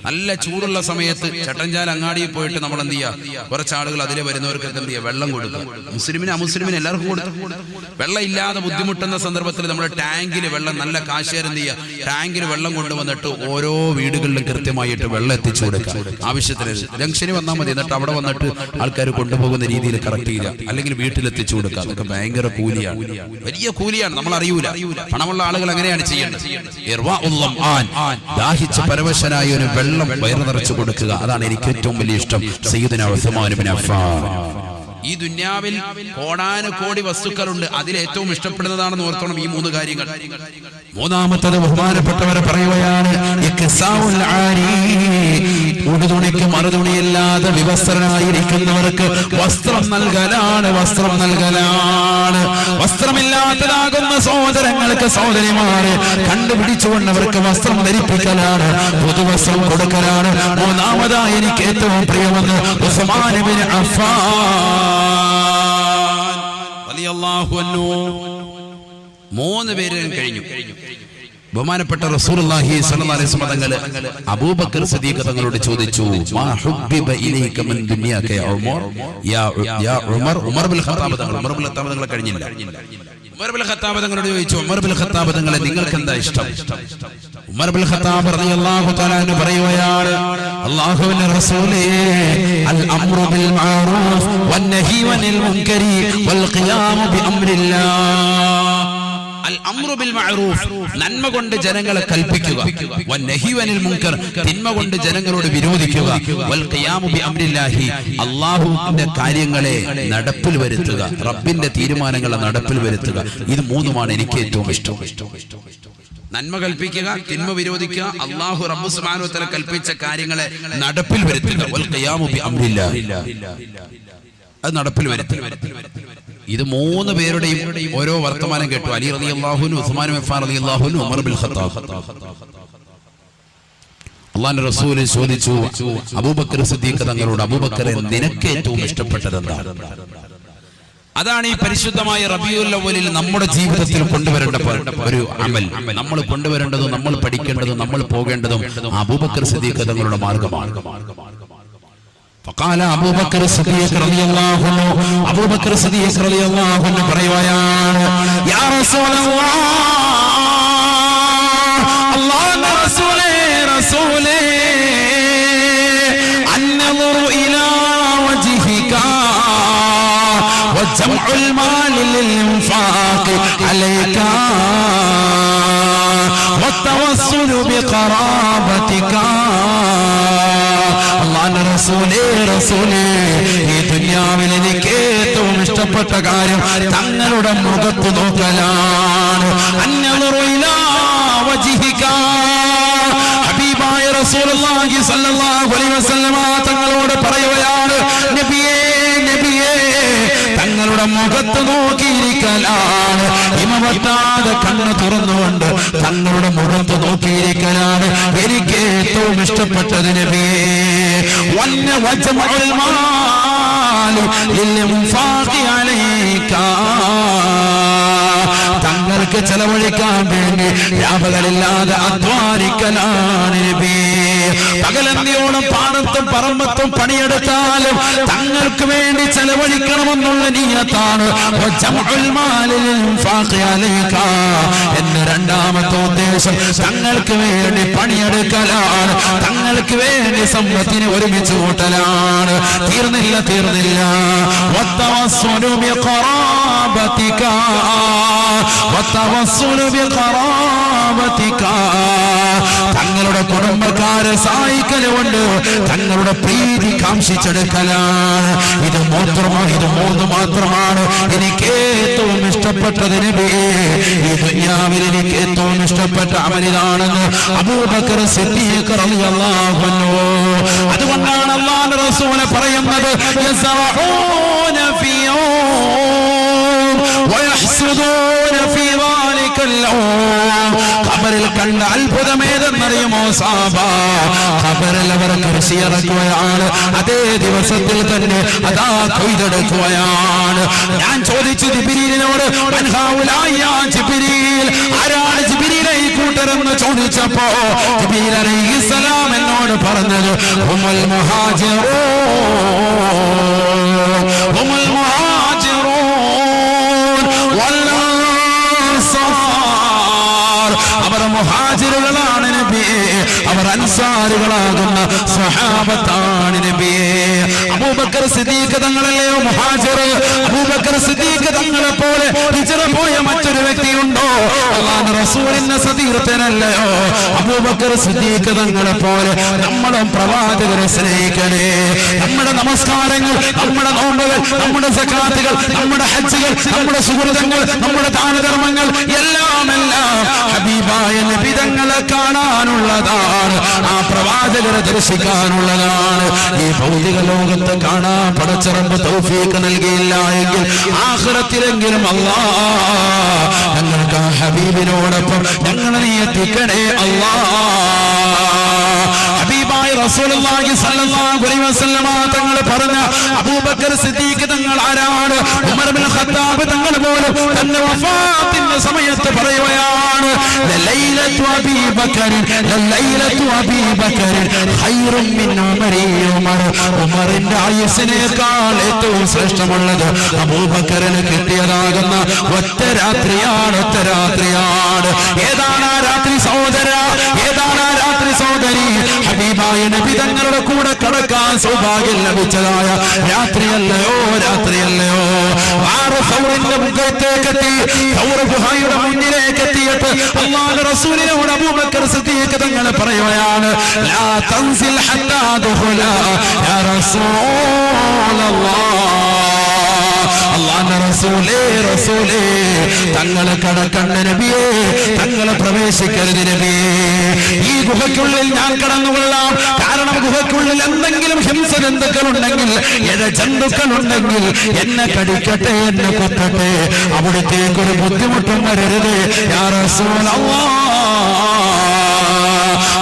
നല്ല ചൂടുള്ള സമയത്ത് ചട്ടഞ്ചാൽ അങ്ങാടിയിൽ പോയിട്ട് നമ്മൾ എന്ത് ചെയ്യുക, കുറച്ചാളുകൾ അതിൽ വരുന്നവർക്ക് എന്ത് ചെയ്യുക, വെള്ളം കൊടുക്കുക. മുസ്ലിമിന് അമുസ്ലിമിന് എല്ലാവർക്കും കൊടുത്തു. വെള്ളം ഇല്ലാതെ ബുദ്ധിമുട്ടുന്ന സന്ദർഭത്തിൽ നമ്മൾ ടാങ്കിൽ വെള്ളം, നല്ല കാശുകാർ എന്ത് ചെയ്യുക, ടാങ്കിൽ വെള്ളം കൊണ്ടുവന്നിട്ട് ഓരോ വീടുകളിലും കൃത്യമായിട്ട് വെള്ളം എത്തിച്ചു കൊടുക്കുക. ആവശ്യത്തിന് ജംഗ്ഷന് വന്നാൽ മതി, എന്നിട്ട് അവിടെ വന്നിട്ട് ആൾക്കാർ കൊണ്ടുപോകുന്ന രീതിയിൽ കറക്റ്റ് ചെയ്യുക, അല്ലെങ്കിൽ വീട്ടിലെത്തിച്ചു കൊടുക്കുക. അതൊക്കെ ഭയങ്കര കൂലിയാണ്, വലിയ കൂലിയാണ്. നമ്മൾ അറിയൂല, പണമുള്ള ആളുകൾ അങ്ങനെയാണ് ചെയ്യേണ്ടത്. ദാഹിച്ച പരവശനായ ഒരു വെള്ളം വയറ് നിറച്ചു കൊടുക്കുക. അതാണ് എനിക്ക് ഏറ്റവും വലിയ ഇഷ്ടം. സയ്യിദുനാ ഉസ്മാൻ ഇബ്നു അഫ്ഫാൻ. ഈ ദുനിയാവിൽ കോടാനുകോടി വസ്തുക്കളുണ്ട്, അതിൽ ഏറ്റവും ഇഷ്ടപ്പെടുന്നതാണെന്ന് ഓർക്കണം ഈ 3 കാര്യങ്ങൾ. മൂന്നാമത്തത് ബഹുമാനപ്പെട്ടവരെ പറയുകയാണ്, ഉടുതുണിക്ക് മറുതുണിയില്ലാതെ വിവസ്ത്രനായിരിക്കുന്നവർക്ക് വസ്ത്രം നൽകലാണ്. വസ്ത്രം നൽകലാണ്. വസ്ത്രമില്ലാത്തതാകുന്ന സഹോദരങ്ങൾക്ക്, സഹോദരിമാരെ കണ്ടുപിടിച്ചുകൊണ്ടവർക്ക് വസ്ത്രം ധരിപ്പിക്കലാണ്, പുതുവസ്ത്രം കൊടുക്കലാണ്. മൂന്നാമതായി എനിക്ക് ഏറ്റവും പ്രിയമെന്ന് ഉസ്മാൻ ഇബ്നു അഫ്ഫാൻ റളിയല്ലാഹു അൻഹു. 3 പേര് കഴിഞ്ഞു. ബഹുമാനപ്പെട്ട റസൂലുള്ളാഹി സ്വല്ലല്ലാഹു അലൈഹി വസല്ലം തങ്ങൾ അബൂബക്കർ സിദ്ദീഖ് തങ്ങളോട് ചോദിച്ചു, മാ ഹുബ്ബിബ ഇലൈക മിൻ ദുനിയാക യാ ഉമർ. യാ ഉമർ. ഉമർ ബിൻ ഖത്താബ് തങ്ങൾ. ഉമർ ബിൻ ഖത്താബ് തങ്ങൾ കഴിഞ്ഞില്ല. ഉമർ ബിൻ ഖത്താബ് തങ്ങളോട് ചോദിച്ചു, ഉമർ ബിൻ ഖത്താബ് തങ്ങളെ നിങ്ങൾക്ക് എന്താ ഇഷ്ടം? ഉമർ ബിൻ ഖത്താബ് റളിയല്ലാഹു തആല അൻഹു പറയുകയാണ്, അല്ലാഹുവിന്റെ റസൂലേ, അൽ അംറു ബിൽ മഅറൂഫ് വന്നഹി അനിൽ മുൻകരി വൽ ഖിയാം ബി അംരില്ലാഹ്. അൽ അംറു ബിൽ മഅറൂഫ്, നന്മ കൊണ്ട് ജനങ്ങളെ കൽപ്പിക്കുക. വന്നഹി അനിൽ മുൻകർ, തിന്മ കൊണ്ട് ജനങ്ങളോട് വിരോധിക്കുക. വൽ ഖിയാമു ബി അംരില്ലാഹി, അല്ലാഹുവിന്റെ കാര്യങ്ങളെ നടപ്പിൽ വരുത്തുക, റബ്ബിന്റെ തീരുമാനങ്ങളെ നടപ്പിൽ വരുത്തുക. ഇത് 3മാണ് എനിക്ക് ഏറ്റവും ഇഷ്ടം. നന്മ കൽപ്പിക്കുക, തിന്മ വിരോധിക്കുക, അല്ലാഹു റബ്ബ് സുബ്ഹാനഹു വ തആല കൽപ്പിച്ച കാര്യങ്ങളെ നടപ്പിൽ വരുത്തുക. വൽ ഖിയാമു ബി അംരില്ലാഹി, അത് നടപ്പിൽ വരുത്തുക. ഇത് 3 പേരുടെയും ഓരോ വർത്തമാനം കേട്ടു. അലി റളിയല്ലാഹു അൻഹു, ഉസ്മാൻ ഇബ്നു അഫ്ഫാൻ റളിയല്ലാഹു അൻഹു, ഉമർ ബിൻ ഖത്താബ്. അല്ലാഹുവിന്റെ റസൂൽ ചോദിച്ചു അബൂബക്കർ സിദ്ദീഖ് തങ്ങളോട്, അബൂബക്കറെ നിനക്ക് ഏറ്റവും ഇഷ്ടപ്പെട്ടത് എന്താണ്? അതാണ് ഈ പരിശുദ്ധമായ റബീഉൽ അവ്വലിൽ നമ്മുടെ ജീവിതത്തിൽ കൊണ്ടുവരേണ്ട ഒരു അമൽ. നമ്മൾ കൊണ്ടുവരേണ്ടതും നമ്മൾ പഠിക്കേണ്ടതും നമ്മൾ പോകേണ്ടതും അബൂബക്കർ സിദ്ദീഖ് തങ്ങളുടെ മാർഗമാണ്. فقال أبو بكر الصديق رضي الله عنه, أبو بكر الصديق رضي الله عنه പറയുകയാണ്, يا رسول الله, الله رسوله النظر إلى وجهك وجمع المال للإنفاق عليك والتوسل بقرابتك. അല്ലാഹുവിന്റെ റസൂലേ, ഈ ദുനിയാവിൽ എനിക്ക് ഏറ്റവും ഇഷ്ടപ്പെട്ട കാര്യം തങ്ങളുടെ മുഖത്ത് നോക്കലാണ്. അന്നദറു ഇലാ വജ്ഹിക, ഹബീബായ റസൂലുള്ളാഹി സ്വല്ലല്ലാഹു അലൈഹി വസല്ലമ തങ്ങളോട് പറയുകയാണ്, നബിയേ, തങ്ങളുടെ മുഖത്ത് നോക്കിയിരിക്കലാണ്. ഇമവറ്റാതെ കണ്ണ് തുറന്നുകൊണ്ട് തങ്ങളുടെ മുഖത്ത് നോക്കിയിരിക്കലാണ് എനിക്ക് ഏറ്റവും ഇഷ്ടപ്പെട്ടത് നബിയേ. വജ്മഉൽ മാൽ ലിൽഇൻഫാഖി അലൈക, തങ്ങൾക്ക് ചെലവഴിക്കാൻ വേണ്ടി രാപകലില്ലാതെ അധ്വാനിക്കലാണ് നബി. പകലന്തിയോളം പാടത്തും പറമ്പത്തും പണിയെടുത്താലും തങ്ങൾക്ക് വേണ്ടി ചെലവഴിക്കണമെന്നുള്ള നിയ്യത്താണ്. എന്റെ രണ്ടാമത്തെ ഉദ്ദേശം തങ്ങൾക്ക് വേണ്ടി പണിയെടുക്കലാണ്, തങ്ങൾക്ക് വേണ്ടി സമ്പത്തിനെ ഒരുമിച്ച് കൂട്ടലാണ്. തീർന്നില്ല. തങ്ങളുടെ കുടുംബ കുടുംബക്കാരെ സഹായിക്കലുകൊണ്ട് തങ്ങളുടെ പ്രീതി കാംക്ഷിച്ചെടുക്കലാണ്. ഇത് മൂന്ന് മാത്രമാണ് എനിക്ക് ഏറ്റവും ഇഷ്ടപ്പെട്ടത് നബിയേ. ഈ ദുനിയാവിൽ എനിക്ക് ഏറ്റവും ഇഷ്ടപ്പെട്ട അമലിതാണെന്ന് അബൂബക്കർ സിദ്ദീഖ് റളിയല്ലാഹു അൻഹു. അതുകൊണ്ടാണ് അല്ലാഹുവിന്റെ റസൂൽ പറയുന്നത് യസറഊന ഫീ വയഹ്സുദൂന ഫീ ദാലികൽ ഖബറിൽ കണ്ട അത്ഭുതമേതെന്നറിയുമോ സാബ? ഖബറിൽ അവർ കൃഷി ഇറക്കുകയാണ്, അതേ ദിവസത്തിൽ തന്നെ അതാ കൊയ്തെടുക്കുകയാണ്. ഞാൻ ചോദിച്ചു ജിബ്രീലിനോട്, ആരാണ് ജിബ്രീലെ ഈ കൂട്ടരെന്ന് ചോദിച്ചപ്പോ ജിബ്രീൽ അലൈഹിസ്സലാം എന്നോട് പറഞ്ഞത് ഹുമുൽ മുഹാജിറൂൻ വൽ അൻസാർ. അവർ മുഹാജിറുകളാണ് നബിയേ, അവർ അൻസാറുകളാകുന്ന സ്വഹാബത്താണ് നബിയേ. അബൂബക്കർ സിദ്ദീഖ് തങ്ങളല്ലയോ മുഹാജിർ? അബൂബക്കർ സിദ്ദീഖ് തങ്ങളെ പോലെ ഹിജ്റ പോയ മറ്റൊരു വ്യക്തിയുണ്ടോ? അല്ലാഹുവിന്റെ റസൂലിന്റെ സതീർത്ഥനല്ലയോ അബൂബക്കർ സിദ്ദീഖ് തങ്ങളെ പോലെ? നമ്മളും പ്രവാചകരെ സ്നേഹിക്കണേ. നമ്മുടെ നമസ്കാരങ്ങൾ, നമ്മുടെ നോമ്പുകൾ, നമ്മുടെ സകാത്തുകൾ, നമ്മുടെ ഹജ്ജുകൾ, നമ്മുടെ സുഹൃതങ്ങൾ, നമ്മുടെ ദാനധർമ്മങ്ങൾ എല്ലാം ഹബീബായ നബി തങ്ങളെ കാണാനുള്ളതാണ്, ആ പ്രവാചകരെ ദർശിക്കാനുള്ളതാണ്. ഈ ഭൗതിക ലോകത്ത് കാണാൻ പടച്ചറമ്പ് തൗഫീഖ് നൽകിയില്ല എങ്കിൽ ആഖിറത്തിലെങ്കിലും അല്ലാഹ് ഞങ്ങൾക്ക് ആ ഹബീബിനോടൊപ്പം ഞങ്ങളെ നീ എത്തിക്കണേ അല്ലാഹ്. ഹബീബായ റസൂലുള്ളാഹി സ്വല്ലല്ലാഹു അലൈഹി വസല്ലമ തങ്ങൾ പറഞ്ഞ അബൂബക്കർ സിദ്ദീഖ് തങ്ങൾ ആരാണ്? ഉമർ ഇബ്നു ഖത്താബ് തങ്ങൾ പോലും തന്റെ വഫാത്തിന്റെ സമയത്ത് പറയുകയാണ്, ലൈലത്തു അബീ ബക്കർ ഖൈറും മിൻ ഉമരി ഉമർ. ഉമറിന്റെ ആയുസ്സിനേക്കാൾ ഏറ്റവും ശ്രേഷ്ഠമുള്ളത് അബൂബക്കറിന് കിട്ടിയതാകുന്ന ഒറ്റ രാത്രിയാണ്. ഏതാണ് ആ രാത്രി സഹോദര? ഏതാണ് ആ രാത്രി സഹോദരി? ഹബീബായ നബി തങ്ങളുടെ കൂടെ കടക്കാൻ സൗഭാഗ്യം ലഭിച്ചതായ രാത്രിയല്ലയോ? സൗറിന്റെ മുഖത്തേക്കെത്തി, സൗർ ഗുഹയുടെ മുന്നിലേക്ക് എത്തിയിട്ട് അല്ലാഹുവിന്റെ റസൂലിനോട് അബൂബക്കർ സിദ്ദീഖ് തങ്ങൾ പറയുകയാണ്, ലാ തൻസിൽ ഹത്താ ദുഖുല യാ റസൂലല്ലാഹ്. അല്ലാഹുവിന്റെ റസൂലേ തങ്ങളെ കടക്കണ്ട നബിയേ, തങ്ങളെ പ്രവേശിക്കരുത് നബിയേ. ഈ ഗുഹയ്ക്കുള്ളിൽ ഞാൻ കടന്നുകൊള്ളാം, കാരണം ഗുഹയ്ക്കുള്ളിൽ എന്തെങ്കിലും ഹിംസജന്തുക്കളുണ്ടെങ്കിൽ, ജന്തുക്കളുണ്ടെങ്കിൽ എന്നെ കടിക്കട്ടെ, എന്നെ കൊത്തട്ടെ, അവിടത്തേക്കൊരു ബുദ്ധിമുട്ടും വരരുത് യാ റസൂലല്ലാഹ്.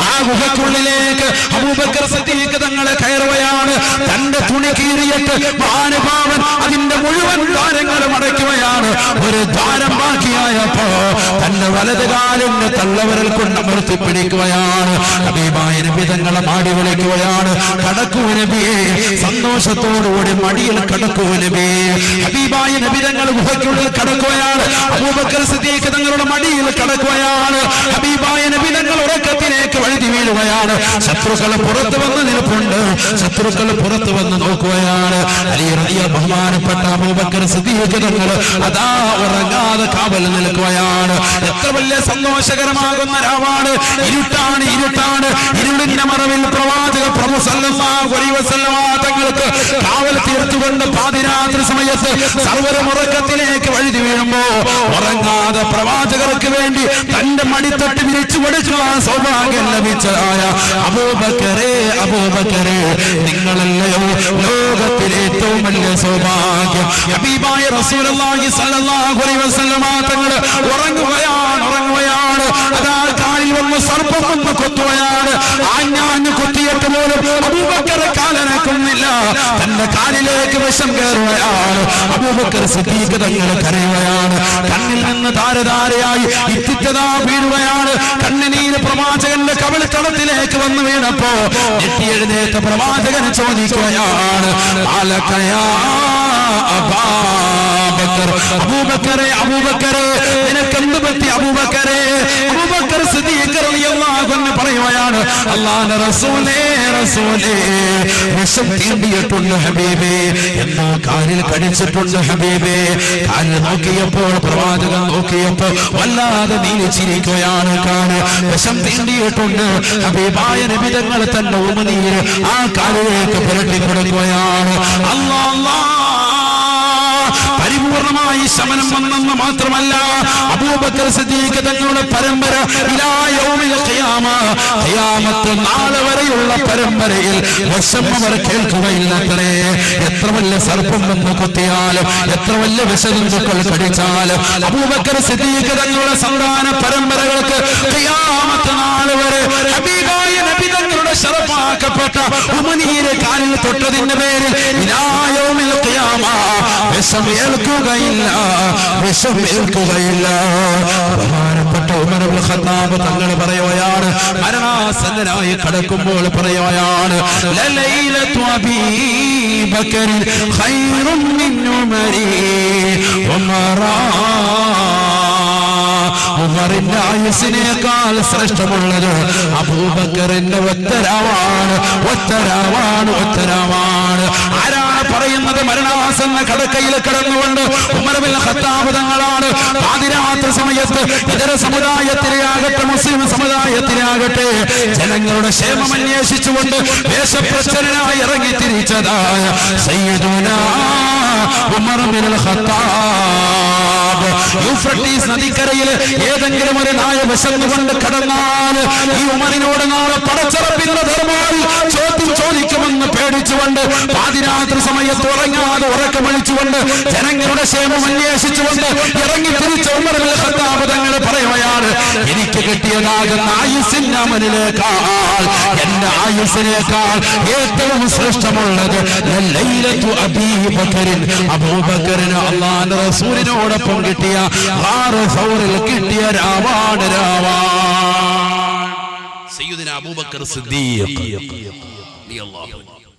ആ ഗുഹയ്ക്കുള്ളിലേക്ക് അബൂബക്കർ സിദ്ദീഖ് തങ്ങളെ കയറുകയാണ്. തന്റെ തുണി കീറിയിട്ട് മഹാനുഭാവൻ അതിന്റെ മുഴുവൻ ദ്വാരങ്ങളും അടയ്ക്കുകയാണ്. ഒരു ദ്വാരം ബാക്കിയായപ്പോ തന്റെ വലത് കാലിന്റെ തള്ളവരൽ കൊണ്ട് അമർത്തി പിടിക്കുകയാണ്. ഹബീബായ നബി തങ്ങളെ മാടി വിളിക്കുകയാണ്, കടക്കൂ നബിയേ, സന്തോഷത്തോടുകൂടി മടിയിൽ കടക്കൂ നബിയേ. ഹബീബായ നബി തങ്ങൾ ഗുഹയ്ക്കുള്ളിൽ കടക്കുകയാണ്. അബൂബക്കർ സിദ്ദീഖ് തങ്ങളുടെ മടിയിൽ കടക്കുകയാണ്. ഹബീബായ നബി തങ്ങൾ ഉറക്കത്തിലേക്ക് വഴുതി വീഴുകയാണ്. ശത്രുക്കൾ പുറത്തു വന്ന് നിൽപ്പുണ്ട്, ശത്രുക്കൾ പുറത്തു വന്ന് നോക്കുകയാണ്. അലി റളിയല്ലാഹു ബഹുമാനപ്പെട്ട അബൂബക്കർ സിദ്ദീഖ് തങ്ങൾ അതാ ഉറങ്ങാതെ കാവൽ നിൽക്കുകയാണ്. എത്ര വലിയ സന്തോഷകരമാകുന്ന രാവാണ്! ഇരുട്ടാണ്. ഇരുളിന്റെ മറവിൽ പ്രവാചക പ്രഭു സല്ലല്ലാഹു അലൈഹി വസല്ലമ തങ്ങൾക്ക് കാവൽ തീർത്തുകൊണ്ട് പാതിരാത്രി സമയത്ത് സർവ്വരും ഉറക്കത്തിലേക്ക് വഴുതി വീഴുമ്പോ ഉറങ്ങാതെ പ്രവാചകർക്ക് വേണ്ടി തന്റെ മടിത്തട്ട് വിരിച്ചു കൊടുക്കുവാൻ സൗഭാഗ്യം ലഭിച്ചതായ അബൂബക്കറേ, നിങ്ങളല്ലയോ ലോകത്തിലെ ഏറ്റവും വലിയ സൗഭാഗ്യം. ഹബീബായ റസൂലുള്ളാഹി സ്വല്ലല്ലാഹു അലൈഹി വസല്ലമ തങ്ങൾ ഉറങ്ങുകയാണ്. അതാ കാലിൽ വന്ന് സർപ്പം വന്ന് കൊത്തുകയാണ്. ആഞ്ഞാഞ്ഞ് കൊത്തിയിട്ട് പോലും അബൂബക്കർ കാലനക്കുന്നില്ല, തന്റെ കാലിലേക്ക് വിഷം കയറുകയാണ്. അബൂബക്കർ സിദ്ദീഖ് തങ്ങൾ കരയുകയാണ്. കണ്ണിൽ നിന്ന് ധാരധാരയായി ഇത്തിത്തതാ വീഴുകയാണ്. കണ്ണുനീര് പ്രവാചകന്റെ കവിളിത്തടത്തിലേക്ക് വന്ന് വീണപ്പോ ഞെട്ടി എഴുന്നേറ്റ പ്രവാചകൻ ചോദിക്കുകയാണ്, അബാ ബക്കർ, അബൂബക്കറെ അബൂബക്കറെ നിനക്കെന്ത് പറ്റി അബൂബക്കറെ? അബൂബക്കർ സിദ്ദീഖ് റളിയല്ലാഹു അൻഹു പറയുകയാണ്, അല്ലാഹുവിന്റെ റസൂലേ റസൂലേ വിഷം തീണ്ടിയിട്ടുണ്ട് ഹബീബേ, എന്നോ കാലിൽ കടിച്ചിട്ടുണ്ട് ഹബീബേ. കാലിൽ നോക്കിയപ്പോൾ പ്രവാചകൻ നോക്കിയപ്പോൾ വല്ലാതെ നീലിച്ചിരിക്കുകയാണ്. കാല് വിഷം തീണ്ടിയിട്ടുണ്ട്. ഹബീബായ നബി തങ്ങൾ തന്നെ ഉമിനീര് ആ കാലിലേക്ക് പുരട്ടി കൊടുക്കുകയാണ്. അല്ലാഹ് പരിപൂർണമായി ശമനം വന്നെന്ന് മാത്രമല്ല, അബൂബക്കർ സിദ്ദീഖ് തങ്ങളുടെ പരമ്പര ഇലാ യൗമിൽ ഖിയാമ, ഖിയാമത്ത് നാൾ വരെയുള്ള പരമ്പരയിൽ വിഷം അവർ കേൾക്കുകയില്ലത്രേ. എത്ര വലിയ സർപ്പം വന്ന് കൊത്തിയാലും എത്ര വലിയ വിഷജന്തുക്കൾ കടിച്ചാലും അബൂബക്കർ സിദ്ദീഖ് തങ്ങളുടെ സന്താന പരമ്പരകൾക്ക് ഖിയാമത്ത് നാൾ വരെ ഹബീബായ നബി തങ്ങളുടെ ശറഫാക്കപ്പെട്ട ഉമിനീര് കാലിൽ തൊട്ടതിന്റെ പേരിൽ ഇലാ യൗമിൽ ഖിയാമ വിഷം ഏൽക്കുകയില്ല, വിഷം ഏൽക്കുകയില്ല. ബഹുമാനപ്പെട്ട ഉമർ ഇബ്നു ഖത്താബ് തങ്ങൾ പറയുകയാണ്, മരണാസന്നനായി കിടക്കുമ്പോൾ പറയുകയാണ്, ലലൈലതു അബീ ബക്കർ ഖൈറും മിൻ ഉമരി ഉമറാ. ഉമറിന്റെ ആയുസിനേക്കാൾ ശ്രേഷ്ഠമുള്ളത് അബൂബക്കറിന്റെ ഒത്തരാവാണ്, ഒത്തരാവാണ്, ഒത്തരാവാണ്. ആരാണ് പറയുന്നത്? മരണാസന്ന കടക്കയിൽ കിടന്നുകൊണ്ട് ഉമർ ഇബ്നു ഖത്താബ് തങ്ങളാണ് പാതിരാത്രി സമയത്ത് ഇതര സമുദായത്തിലാകട്ടെ മുസ്ലിം സമുദായത്തിലാകട്ടെ ജനങ്ങളുടെ ക്ഷേമം അന്വേഷിച്ചുകൊണ്ട് വേഷപ്രച്ഛന്നനായി ഇറങ്ങി തിരിച്ചതായ സയ്യിദുനാ ഉമർ ഇബ്നുൽ ഖത്താബ്. യൂഫ്രട്ടീസ് നദിക്കരയിൽ ഏതെങ്കിലും ഒരു നായ വിശന്നുകൊണ്ട് കടന്നാൽ ഈ ഉമറിനോട് നാളെ പടച്ചറപ്പിന്റെ ധർമ്മമായി ചോദ്യം ചോദിക്കുമെന്ന് പേടിച്ചുകൊണ്ട് പാതിരാത്രി സമയത്ത് ഉറങ്ങാതെ ഉറക്കമഴിച്ചുകൊണ്ട് ജനങ്ങളുടെ ക്ഷേമം അന്വേഷിച്ചുകൊണ്ട് ഇറങ്ങി തിരിച്ച ഉമർ ഇബ്നുൽ ഖത്താബ് തങ്ങൾ പറയുകയാണ്, എനിക്ക് കിട്ടിയതാകുന്ന ആയുസ്സിന്റെ അമലിനേക്കാൾ എന്റെ ആയുസ്സിനേക്കാൾ ഏറ്റവും ശ്രേഷ്ഠമുള്ളത് ലൈലത്തു അബീ ബക്കറിൻ, അബൂബക്കറിന് അല്ലാഹുവിന്റെ റസൂലിനോടൊപ്പം കിട്ടിയ ഗാറ് സൗറിൽ കിട്ടിയ രാവാണ്, രാവാണ്. സയ്യിദുനാ അബൂബക്കർ സിദ്ദീഖ് റളിയല്ലാഹു അൻഹു.